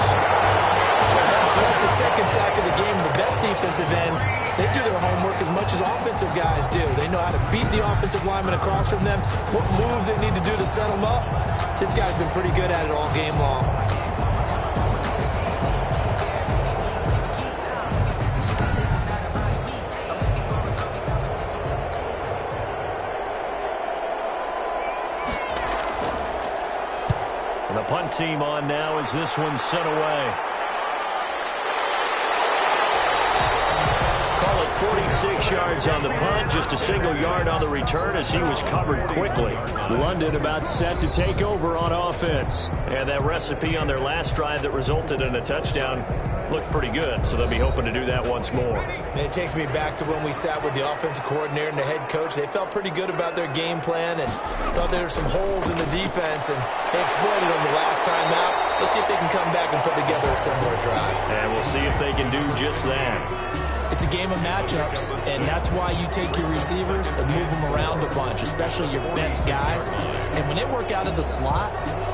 That's the second sack of the game. The best defensive ends, they do their homework as much as offensive guys do. They know how to beat the offensive lineman across from them, what moves they need to do to set them up. This guy's been pretty good at it all game long. And the punt team on now as this one's sent away. 46 yards on the punt, just a single yard on the return as he was covered quickly. London about set to take over on offense. And that recipe on their last drive that resulted in a touchdown looked pretty good, so they'll be hoping to do that once more. And it takes me back to when we sat with the offensive coordinator and the head coach. They felt pretty good about their game plan and thought there were some holes in the defense, and they exploited them the last time out. Let's see if they can come back and put together a similar drive. And we'll see if they can do just that. It's a game of matchups, and that's why you take your receivers and move them around a bunch, especially your best guys. And when they work out of the slot,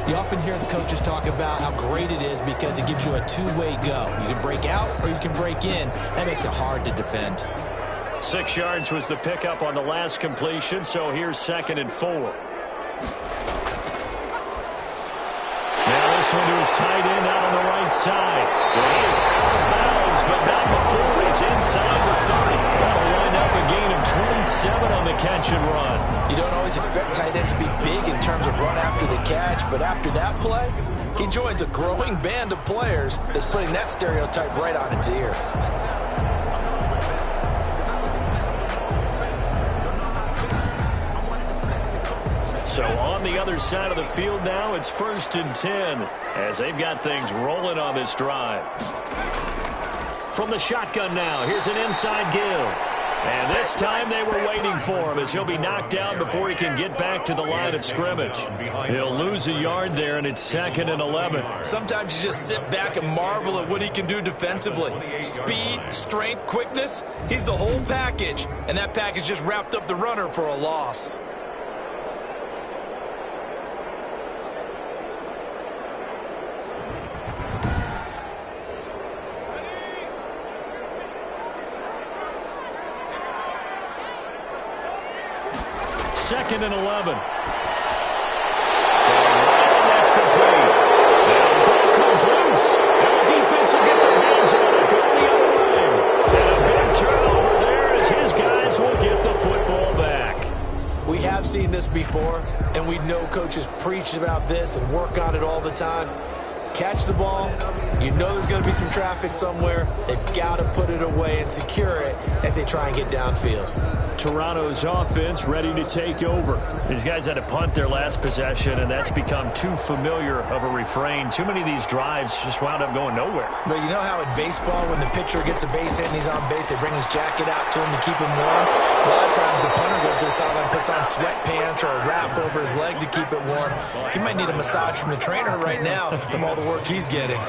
you often hear the coaches talk about how great it is because it gives you a two-way go. You can break out or you can break in. That makes it hard to defend. 6 yards was the pickup on the last completion, so here's 2nd and 4. Now this one to his tight end out on the right side. Well, he is out of bounds, but not before he's inside the 30. That'll line up a gain of 27 on the catch and run. You don't always expect tight ends to be big in terms of run after the catch, but after that play, he joins a growing band of players that's putting that stereotype right on its ear. So on the other side of the field now, it's 1st and 10 as they've got things rolling on this drive. From the shotgun now, here's an inside give. And this time they were waiting for him as he'll be knocked down before he can get back to the line of scrimmage. He'll lose a yard there, and it's 2nd and 11. Sometimes you just sit back and marvel at what he can do defensively. Speed, strength, quickness, he's the whole package. And that package just wrapped up the runner for a loss. Second and 11. And that's complete. Now the ball comes loose. And the defense will get their hands on it. Going the other way. And a big turnover there as his guys will get the football back. We have seen this before, and we know coaches preach about this and work on it all the time. Catch the ball. You know there's going to be some traffic somewhere. They've got to put it away and secure it as they try and get downfield. Toronto's offense ready to take over. These guys had to punt their last possession, and that's become too familiar of a refrain. Too many of these drives just wound up going nowhere. But you know how in baseball, when the pitcher gets a base hit and he's on base, they bring his jacket out to him to keep him warm? A lot of times the punter goes to the sideline, puts on sweatpants or a wrap over his leg to keep it warm. He might need a massage from the trainer right now from all the work he's getting.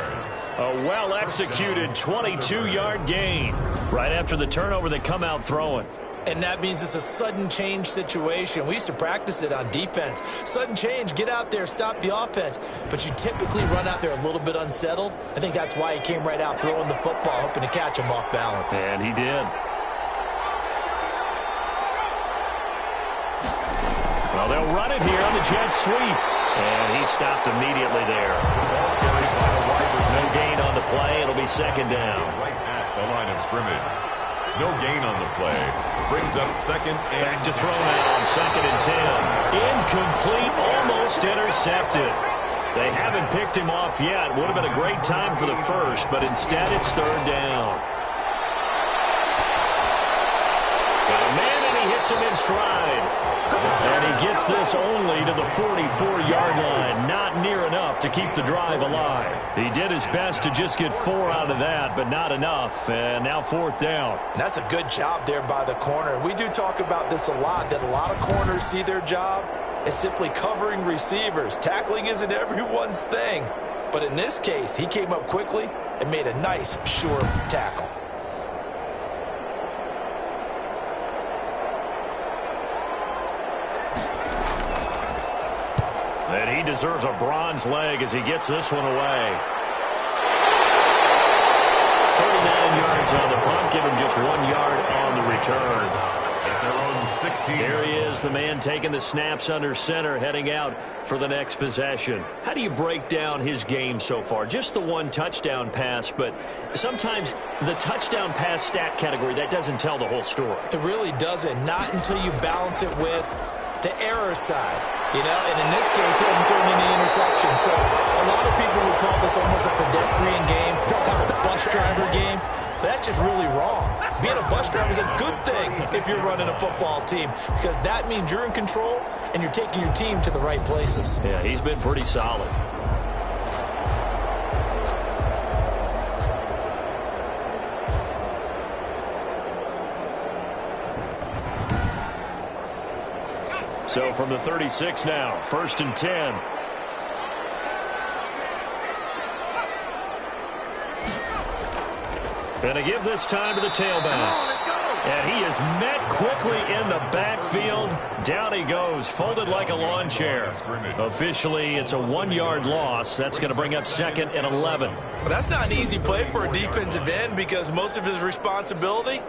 A well-executed 22-yard gain. Right after the turnover, they come out throwing. And that means it's a sudden change situation. We used to practice it on defense. Sudden change, get out there, stop the offense. But you typically run out there a little bit unsettled. I think that's why he came right out throwing the football, hoping to catch him off balance. And he did. Well, they'll run it here on the jet sweep. And he stopped immediately there. No gain on the play. It'll be 2nd down. Right at the line of scrimmage. No gain on the play. Brings up second and back to throw now on 2nd and 10. Incomplete, almost intercepted. They haven't picked him off yet. Would have been a great time for the first, but instead it's 3rd down. Got a man, and he hits him in stride. And he gets this only to the 44-yard line. Not near enough to keep the drive alive. He did his best to just get 4 out of that, but not enough. And now 4th down. And that's a good job there by the corner. We do talk about this a lot, that a lot of corners see their job as simply covering receivers. Tackling isn't everyone's thing. But in this case, he came up quickly and made a nice, sure tackle. And he deserves a bronze leg as he gets this one away. 39 yards on the punt, give him just 1 yard on the return. At their own 16. There he is, the man taking the snaps under center, heading out for the next possession. How do you break down his game so far? Just the 1 touchdown pass, but sometimes the touchdown pass stat category, that doesn't tell the whole story. It really doesn't, not until you balance it with the error side. You know, and in this case, he hasn't thrown any interceptions. So a lot of people would call this almost a pedestrian game, kind of a bus driver game. But that's just really wrong. Being a bus driver is a good thing if you're running a football team, because that means you're in control and you're taking your team to the right places. Yeah, he's been pretty solid. So from the 36 now, 1st and 10. And to give this time to the tailback. And he is met quickly in the backfield. Down he goes, folded like a lawn chair. Officially, it's a 1-yard loss. That's going to bring up 2nd and 11. But that's not an easy play for a defensive end, because most of his responsibility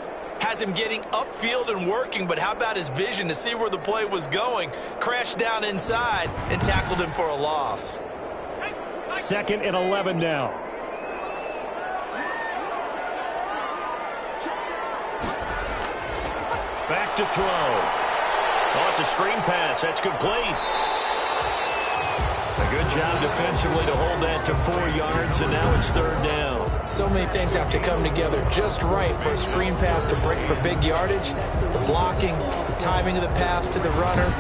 has him getting upfield and working, but how about his vision to see where the play was going? Crashed down inside and tackled him for a loss. 2nd and 11 now. Back to throw. Oh, it's a screen pass. That's complete. A good job defensively to hold that to 4 yards, and now it's 3rd down. So many things have to come together just right for a screen pass to break for big yardage. The blocking, the timing of the pass to the runner,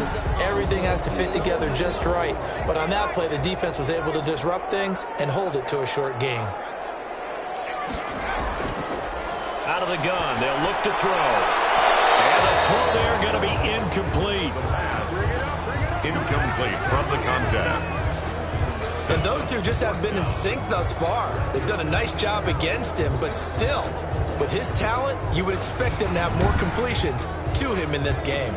everything has to fit together just right. But on that play, the defense was able to disrupt things and hold it to a short gain. Out of the gun, they'll look to throw. And the throw there going to be incomplete. Incomplete from the contact. And those two just haven't been in sync thus far. They've done a nice job against him, but still, with his talent, you would expect them to have more completions to him in this game.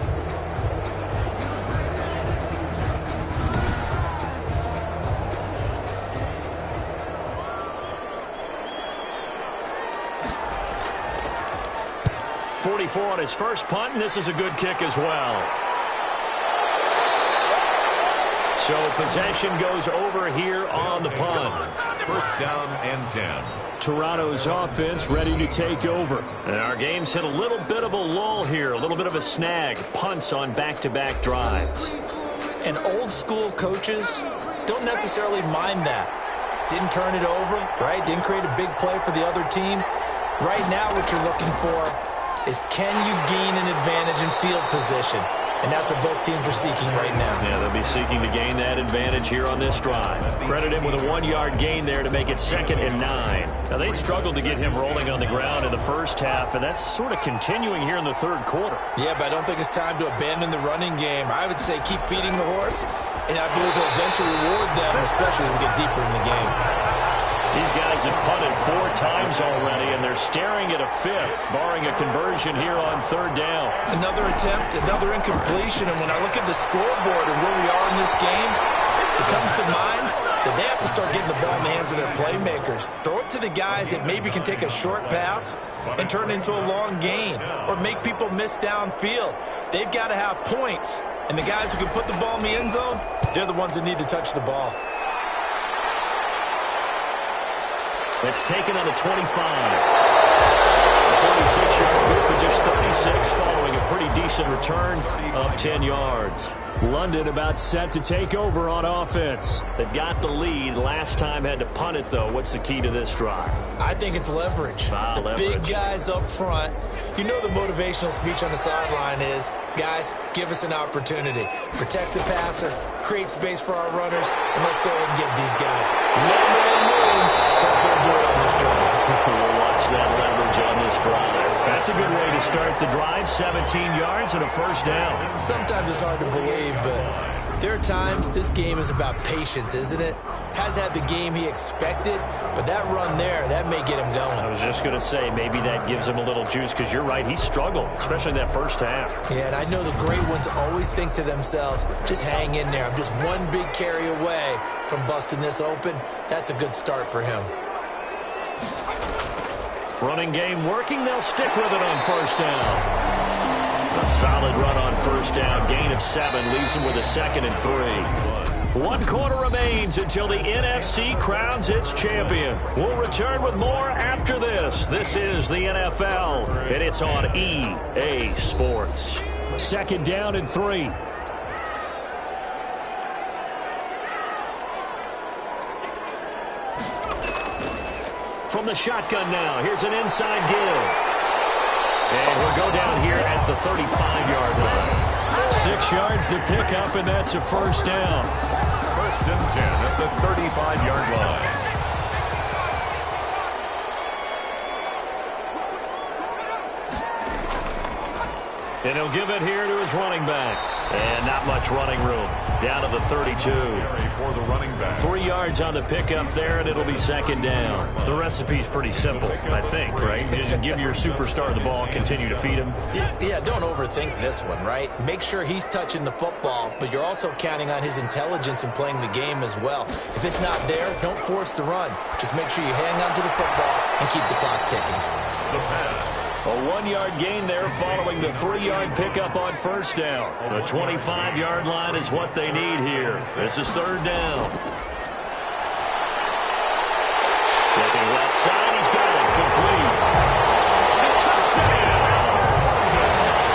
.44 on his first punt, and this is a good kick as well. So possession goes over here on the punt. 1st down and 10. Toronto's offense ready to take over. And our game's hit a little bit of a lull here, a little bit of a snag. Punts on back-to-back drives. And old school coaches don't necessarily mind that. Didn't turn it over, right? Didn't create a big play for the other team. Right now what you're looking for is, can you gain an advantage in field position? And that's what both teams are seeking right now. Yeah, they'll be seeking to gain that advantage here on this drive. Credit him with a 1-yard gain there to make it 2nd and 9. Now, they struggled to get him rolling on the ground in the first half, and that's sort of continuing here in the 3rd quarter. Yeah, but I don't think it's time to abandon the running game. I would say keep feeding the horse, and I believe he'll eventually reward them, especially as we get deeper in the game. These guys have punted 4 times already, and they're staring at a 5th, barring a conversion here on 3rd down. Another attempt, another incompletion, and when I look at the scoreboard and where we are in this game, it comes to mind that they have to start getting the ball in the hands of their playmakers. Throw it to the guys that maybe can take a short pass and turn it into a long gain, or make people miss downfield. They've got to have points, and the guys who can put the ball in the end zone, they're the ones that need to touch the ball. It's taken on the 25. The 6-yard boot, but just 36 following a pretty decent return of 10 yards. London about set to take over on offense. They've got the lead. Last time had to punt it, though. What's the key to this drive? I think it's leverage. The big guys up front. You know the motivational speech on the sideline is, guys, give us an opportunity. Protect the passer, create space for our runners, and let's go ahead and get these guys. Low man wins. Let's go do it on this drive. We'll watch that leverage on this drive. That's a good way to start the drive. 17 yards and a first down. Sometimes it's hard to believe, but there are times this game is about patience, isn't it? Has had the game he expected, but that run there, that may get him going. I was just going to say, maybe that gives him a little juice, because you're right, he struggled, especially that first half. Yeah, and I know the great ones always think to themselves, just hang in there. I'm just one big carry away from busting this open. That's a good start for him. Running game working. They'll stick with it on first down. A solid run on first down. Gain of 7 leaves them with a 2nd and 3. 1 quarter remains until the NFC crowns its champion. We'll return with more after this. This is the NFL, and it's on EA Sports. 2nd down and 3. From the shotgun now, here's an inside give. And we'll go down here at the 35-yard line. 6 yards to pick up, and that's a first down. 1st and 10 at the 35-yard line. And he'll give it here to his running back. And not much running room. Down to the 32. For the running back. 3 yards on the pickup there, and it'll be 2nd down. The recipe's pretty simple, I think, right? Just give your superstar the ball, continue to feed him. Yeah, don't overthink this one, right? Make sure he's touching the football, but you're also counting on his intelligence in playing the game as well. If it's not there, don't force the run. Just make sure you hang on to the football and keep the clock ticking. The pass. A 1-yard gain there following the 3-yard pickup on first down. The 25-yard line is what they need here. This is 3rd down. Looking left side, he's got it complete. A touchdown!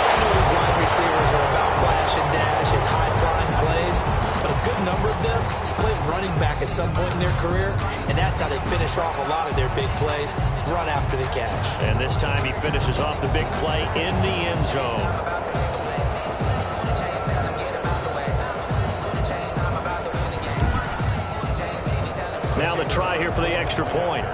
I know these wide receivers are about flash and dash and high-flying plays, but a good number of them played running back at some point in their career, and that's how they finish off a lot of their big plays, run after the catch. And this time he finishes off the big play in the end zone. Now the try here for the extra point.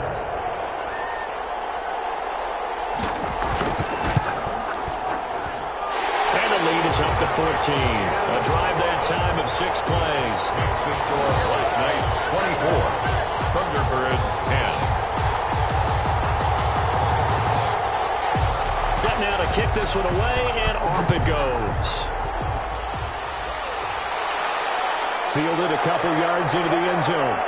And the lead is up to 14. A drive that time of 6 plays. Makes the score Black Knights 24. Thunderbirds 10. Set now to kick this one away, and off it goes. Fielded a couple yards into the end zone.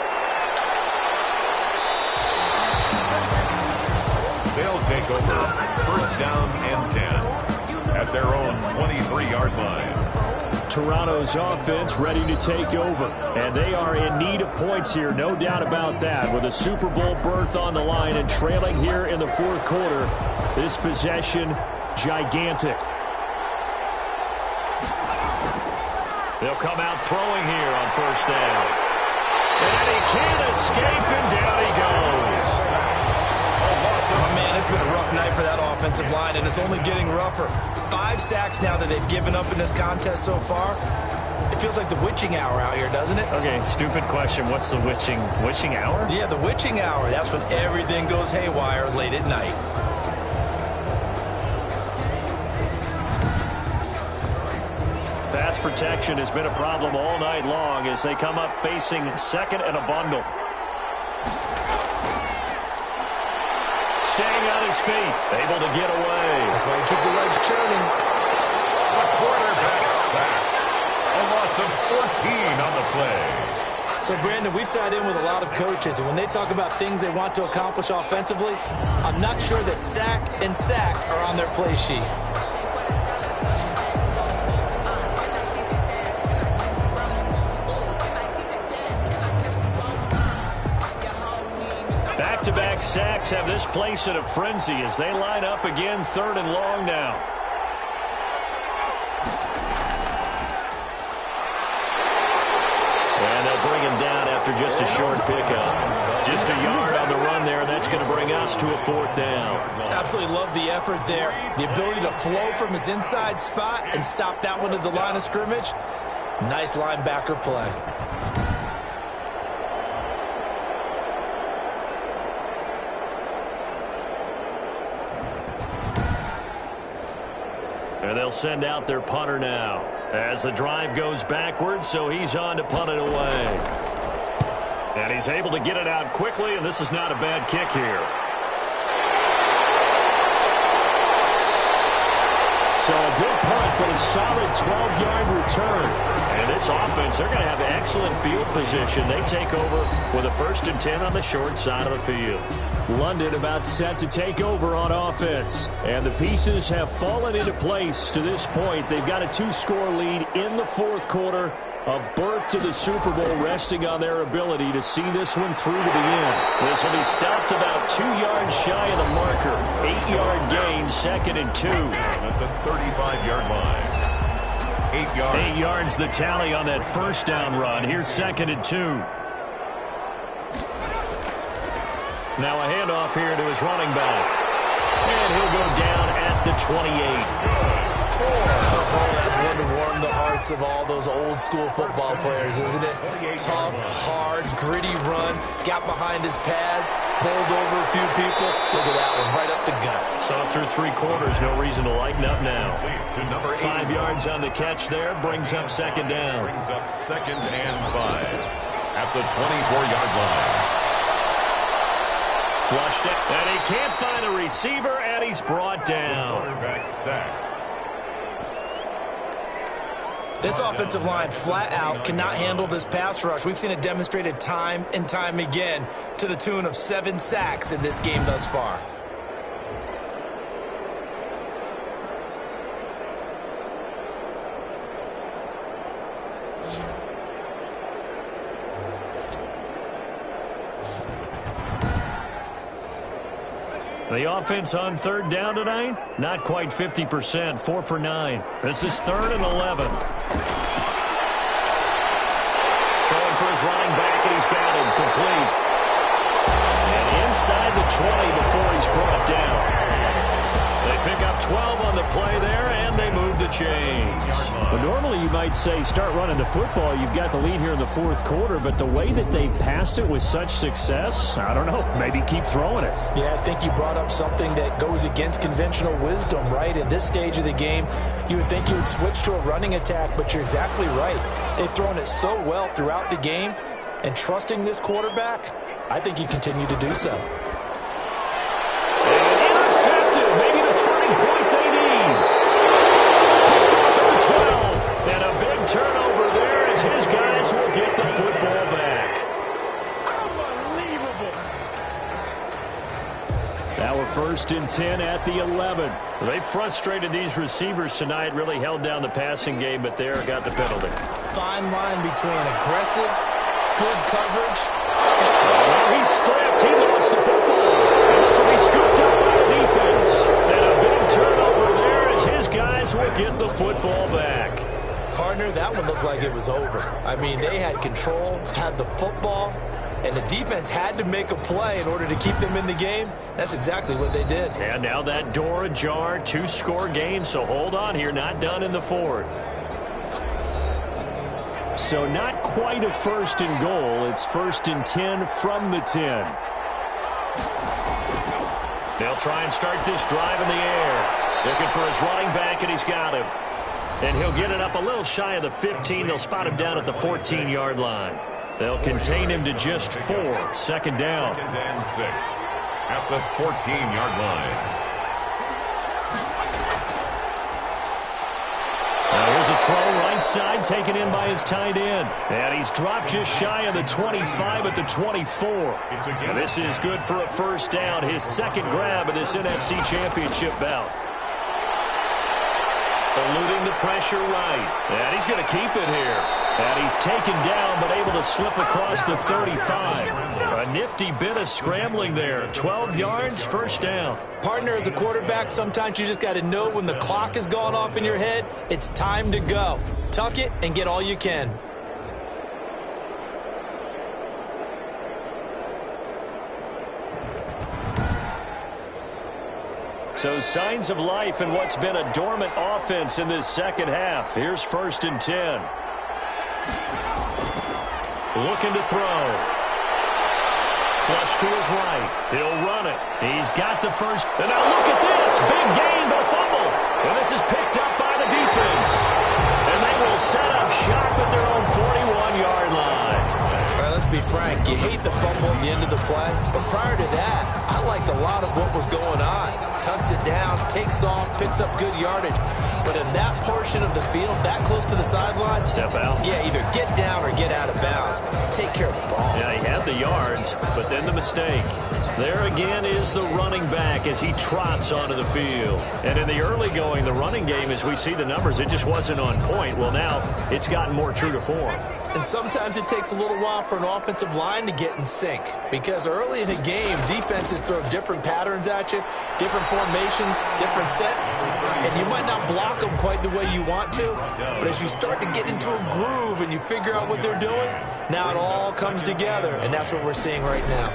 They'll take over 1st down and 10 at their own 23-yard line. Toronto's offense ready to take over. And they are in need of points here, no doubt about that. With a Super Bowl berth on the line and trailing here in the 4th quarter, this possession, gigantic. They'll come out throwing here on first down. And he can't escape, and down he goes. Oh, man, it's been a rough night for that offensive line, and it's only getting rougher. 5 sacks now that they've given up in this contest so far. It feels like the witching hour out here, doesn't it? Okay, stupid question. What's the witching hour? Yeah, the witching hour. That's when everything goes haywire late at night. Pass protection has been a problem all night long as they come up facing 2nd and a bundle. Staying on his feet, able to get away. That's why you keep the legs churning. A quarterback sack. A loss of 14 on the play. So, Brandon, we've sat in with a lot of coaches, and when they talk about things they want to accomplish offensively, I'm not sure that sack and sack are on their play sheet. Back-to-back Back-to-back sacks have this place in a frenzy as they line up again 3rd and long now. And they'll bring him down after just a short pickup. Just a yard on the run there. That's going to bring us to a 4th down. Absolutely love the effort there. The ability to flow from his inside spot and stop that one at the line of scrimmage. Nice linebacker play. And they'll send out their punter now as the drive goes backwards, so he's on to punt it away. And he's able to get it out quickly, and this is not a bad kick here. So a good punt, but a solid 12-yard return. And this offense, they're going to have excellent field position. They take over with a 1st and 10 on the short side of the field. London about set to take over on offense. And the pieces have fallen into place to this point. They've got a 2-score lead in the 4th quarter. A berth to the Super Bowl resting on their ability to see this one through to the end. This will be stopped about 2 yards shy of the marker. 8-yard gain, 2nd and 2. At the 35-yard line. 8 yards. 8 yards the tally on that 1st down run. Here's 2nd and 2. Now a handoff here to his running back. And he'll go down at the 28. Oh, that's one to warm the hearts of all those old school football players, isn't it? Tough, hard, gritty run. Got behind his pads, bowled over a few people. Look at that one, right up the gut. Saw through 3 quarters, no reason to lighten up now. To number 5 yards on the catch there, brings up 2nd down. Brings up 2nd and 5 at the 24-yard line. Flushed it, and he can't find a receiver, and he's brought down. Quarterback sacked. This offensive line flat out cannot handle this pass rush. We've seen it demonstrated time and time again to the tune of 7 sacks in this game thus far. The offense on 3rd down tonight, not quite 50%, 4 for 9. This is 3rd and 11. Throwing for his running back, and he's got him complete. And inside the 20 before he's brought down. They pick up 12 on the play there, and they move the chains. Well, normally you might say start running the football. You've got the lead here in the 4th quarter, but the way that they've passed it with such success, I don't know, maybe keep throwing it. Yeah, I think you brought up something that goes against conventional wisdom, right? At this stage of the game, you would think you would switch to a running attack, but you're exactly right. They've thrown it so well throughout the game, and trusting this quarterback, I think you continue to do so. Turnover there as his guys will get the football back. Unbelievable. Now we're 1st and 10 at the 11. They frustrated these receivers tonight, really held down the passing game, but there got the penalty. Fine line between aggressive, good coverage. He's stripped. He lost the football. And this will be scooped up by the defense. And a big turnover there as his guys will get the football back. Partner, that one looked like it was over. I mean, they had control, had the football, and the defense had to make a play in order to keep them in the game. That's exactly what they did. And now that door ajar, 2-score game, so hold on here, not done in the 4th. So not quite a 1st and goal. It's 1st and 10 from the 10. They'll try and start this drive in the air. Looking for his running back, and he's got him. And he'll get it up a little shy of the 15. They'll spot him down at the 14-yard line. They'll contain him to just 4. 2nd down. 2nd and 6 at the 14-yard line. Now here's a throw right side taken in by his tight end. And he's dropped just shy of the 25 at the 24. And this is good for a 1st down. His 2nd grab of this NFC Championship bout. Eluding the pressure right. And he's going to keep it here. And he's taken down but able to slip across the 35. A nifty bit of scrambling there. 12 yards, first down. Partner, as a quarterback, sometimes you just got to know when the clock has gone off in your head, it's time to go. Tuck it and get all you can. So signs of life in what's been a dormant offense in this second half. Here's 1st and 10. Looking to throw. Flush to his right. He'll run it. He's got the first. And now look at this. Big gain, but a fumble. And this is picked up by the defense. And they will set up shop at their own 41-yard line. All right, let's be frank. You hate the fumble at the end of the play. But prior to that, I liked a lot of what was going on. Tucks it down, takes off, picks up good yardage. But in that portion of the field, that close to the sideline, step out. Yeah, either get down or get out of bounds. Take care of the ball. Yeah, he had the yards, but then the mistake. There again is the running back as he trots onto the field. And in the early going, the running game, as we see the numbers, it just wasn't on point. Well, now it's gotten more true to form. And sometimes it takes a little while for an offensive line to get in sync. Because early in the game, defenses throw different patterns at you, different formations, different sets. And you might not block them quite the way you want to. But as you start to get into a groove and you figure out what they're doing, now it all comes together. And that's what we're seeing right now.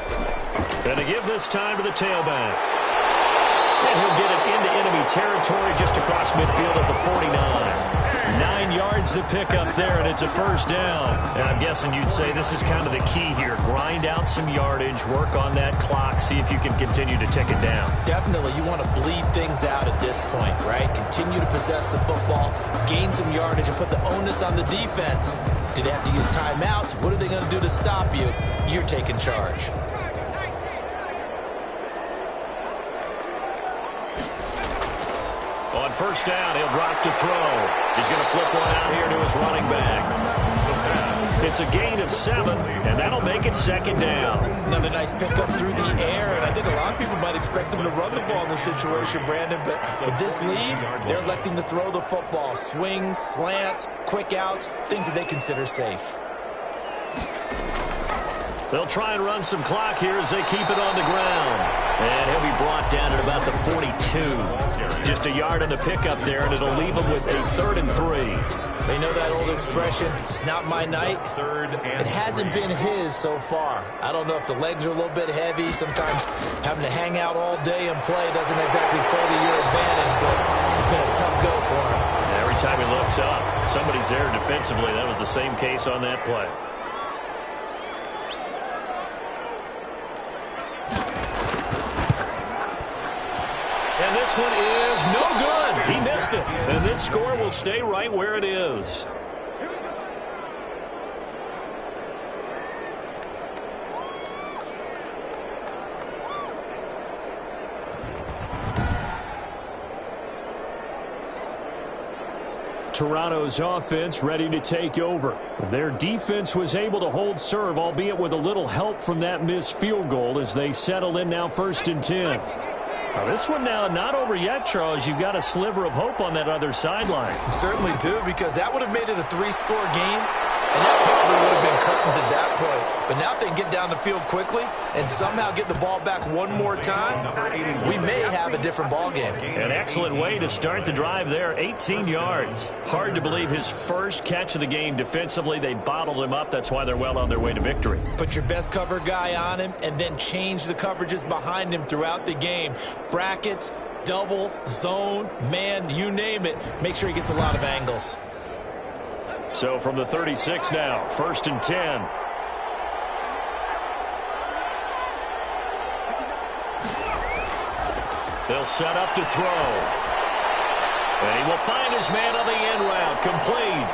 And to give this time to the tailback. And he'll get it into enemy territory just across midfield at the 49. 9 yards to pick up there, and it's a first down. And I'm guessing you'd say this is kind of the key here. Grind out some yardage, work on that clock, see if you can continue to tick it down. Definitely. You want to bleed things out at this point, right? Continue to possess the football, gain some yardage, and put the onus on the defense. Do they have to use timeouts? What are they going to do to stop you? You're taking charge. On first down, he'll drop to throw. He's going to flip one out here to his running back. It's a gain of 7, and that'll make it second down. Another nice pickup through the air, and I think a lot of people might expect them to run the ball in this situation, Brandon, but with this lead, they're electing to throw the football. Swings, slants, quick outs, things that they consider safe. They'll try and run some clock here as they keep it on the ground. And he'll be brought down at about the 42. Just a yard on the pickup there, and it'll leave him with a 3rd and 3. They know that old expression, it's not my night. It hasn't been his so far. I don't know if the legs are a little bit heavy. Sometimes having to hang out all day and play doesn't exactly play to your advantage, but it's been a tough go for him. Every time he looks up, somebody's there defensively. That was the same case on that play. And this one is no good. He missed it. And this score will stay right where it is. Toronto's offense ready to take over. Their defense was able to hold serve, albeit with a little help from that missed field goal as they settle in now 1st and 10. Now this one now not over yet, Charles. You've got a sliver of hope on that other sideline. Certainly do, because that would have made it a 3-score game, and that probably would have been curtains at that point. But now if they can get down the field quickly and somehow get the ball back one more time, we may have a different ball game. An excellent way to start the drive there, 18 yards. Hard to believe his first catch of the game defensively. They bottled him up. That's why they're well on their way to victory. Put your best cover guy on him and then change the coverages behind him throughout the game. Brackets, double, zone, man, you name it. Make sure he gets a lot of angles. So from the 36 now, 1st and 10. They'll set up to throw. And he will find his man on the end route. Complete.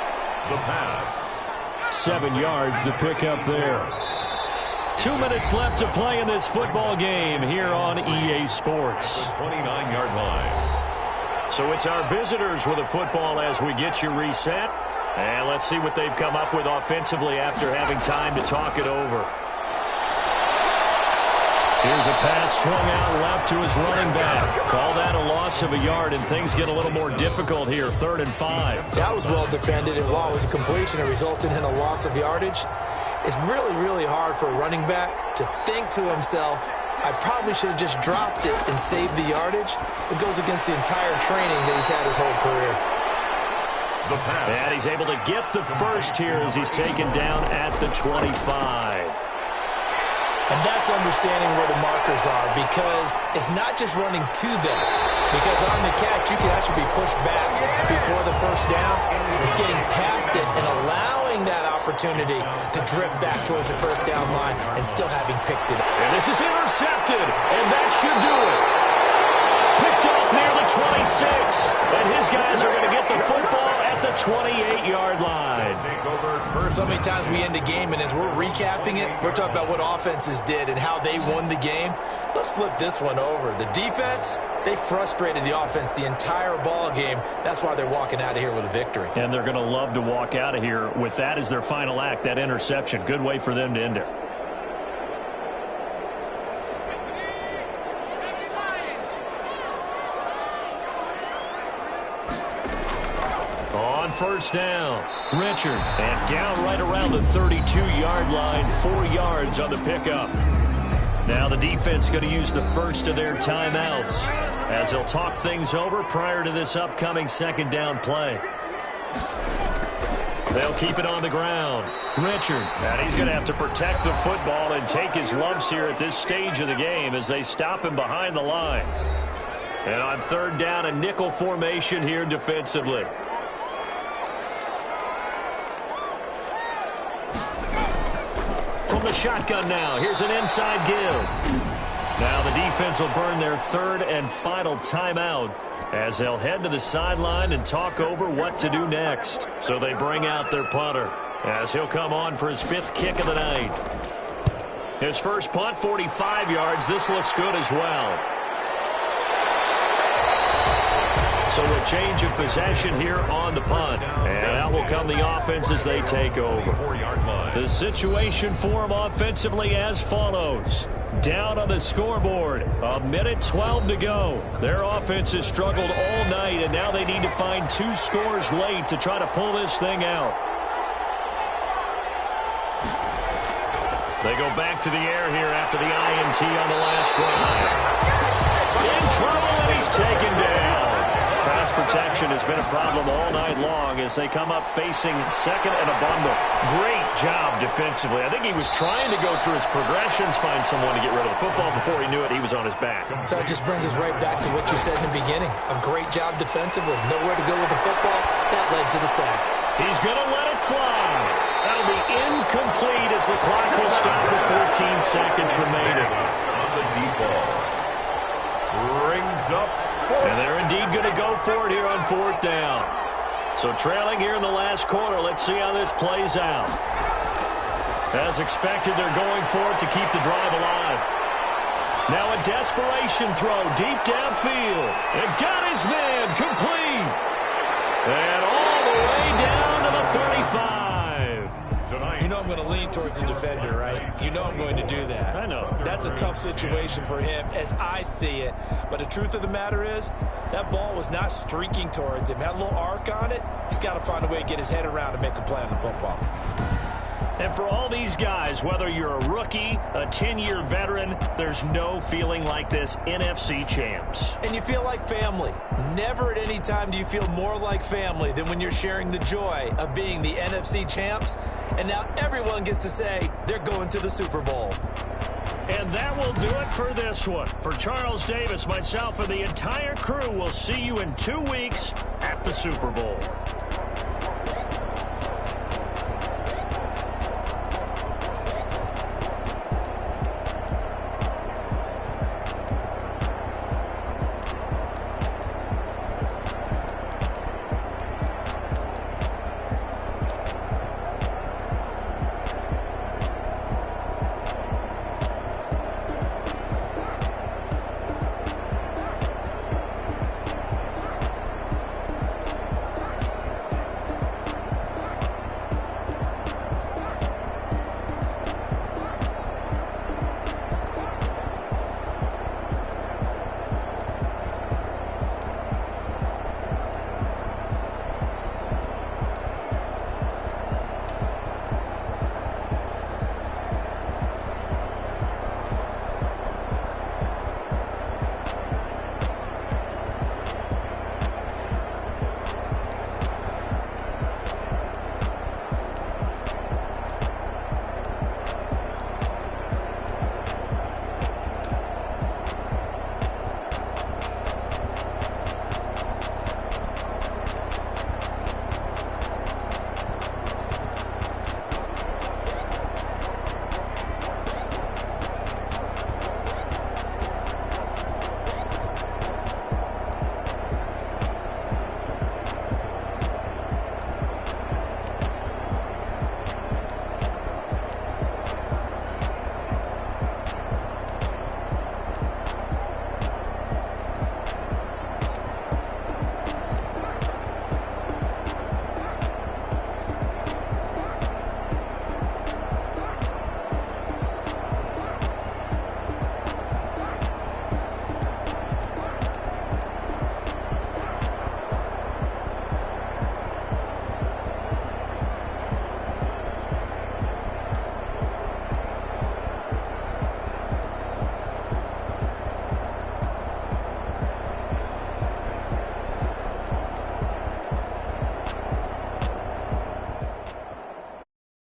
The pass. 7 yards, the pickup there. 2 minutes left to play in this football game here on EA Sports. 29-yard line. So it's our visitors with a football as we get you reset. And let's see what they've come up with offensively after having time to talk it over. Here's a pass swung out left to his running back. Call that a loss of a yard, and things get a little more difficult here, 3rd and 5. That was well defended, and while it was a completion, it resulted in a loss of yardage. It's really, really hard for a running back to think to himself, I probably should have just dropped it and saved the yardage. It goes against the entire training that he's had his whole career. And he's able to get the first here as he's taken down at the 25. And that's understanding where the markers are, because it's not just running to them. Because on the catch, you can actually be pushed back before the first down. It's getting past it and allowing that opportunity to drift back towards the first down line and still having picked it up. And this is intercepted, and that should do it. Picked off near the 26, and his guys are going to get the football at the 28-yard line. So many times we end the game, and as we're recapping it, we're talking about what offenses did and how they won the game. Let's flip this one over. The defense, they frustrated the offense the entire ball game. That's why they're walking out of here with a victory. And they're going to love to walk out of here with that as their final act, that interception. Good way for them to end it. On first down, Richard, and down right around the 32-yard line, 4 yards on the pickup. Now the defense going to use the first of their timeouts as they'll talk things over prior to this upcoming 2nd down play. They'll keep it on the ground. Richard, and he's going to have to protect the football and take his lumps here at this stage of the game as they stop him behind the line. And on 3rd down, a nickel formation here defensively. From the shotgun now, here's an inside give. Now the defense will burn their 3rd and final timeout as they'll head to the sideline and talk over what to do next. So they bring out their punter as he'll come on for his 5th kick of the night. His first punt, 45 yards. This looks good as well. So a change of possession here on the punt. And out will come the offense as they take over. The situation for them offensively as follows. Down on the scoreboard, 1:12 to go. Their offense has struggled all night, and now they need to find 2 scores late to try to pull this thing out. They go back to the air here after the INT on the last drive. In trouble, and he's taken down. Pass protection has been a problem all night long as they come up facing 2nd and a bundle. Great job defensively. I think he was trying to go through his progressions, find someone to get rid of the football. Before he knew it, he was on his back. So that just brings us right back to what you said in the beginning. A great job defensively. Nowhere to go with the football. That led to the sack. He's going to let it fly. That'll be incomplete as the clock will stop with 14 seconds remaining. On the deep ball. Brings up. And they're indeed going to go for it here on 4th down. So trailing here in the last quarter, let's see how this plays out. As expected, they're going for it to keep the drive alive. Now a desperation throw deep downfield. And got his man complete. And all the way down to the 35. You know I'm going to lean towards the defender, right? You know I'm going to do that. I know. That's a tough situation for him as I see it. But the truth of the matter is, that ball was not streaking towards him. Had a little arc on it. He's got to find a way to get his head around and make a play on the football. And for all these guys, whether you're a rookie, a 10-year veteran, there's no feeling like this NFC champs. And you feel like family. Never at any time do you feel more like family than when you're sharing the joy of being the NFC champs. And now everyone gets to say they're going to the Super Bowl. And that will do it for this one. For Charles Davis, myself, and the entire crew, we'll see you in 2 weeks at the Super Bowl.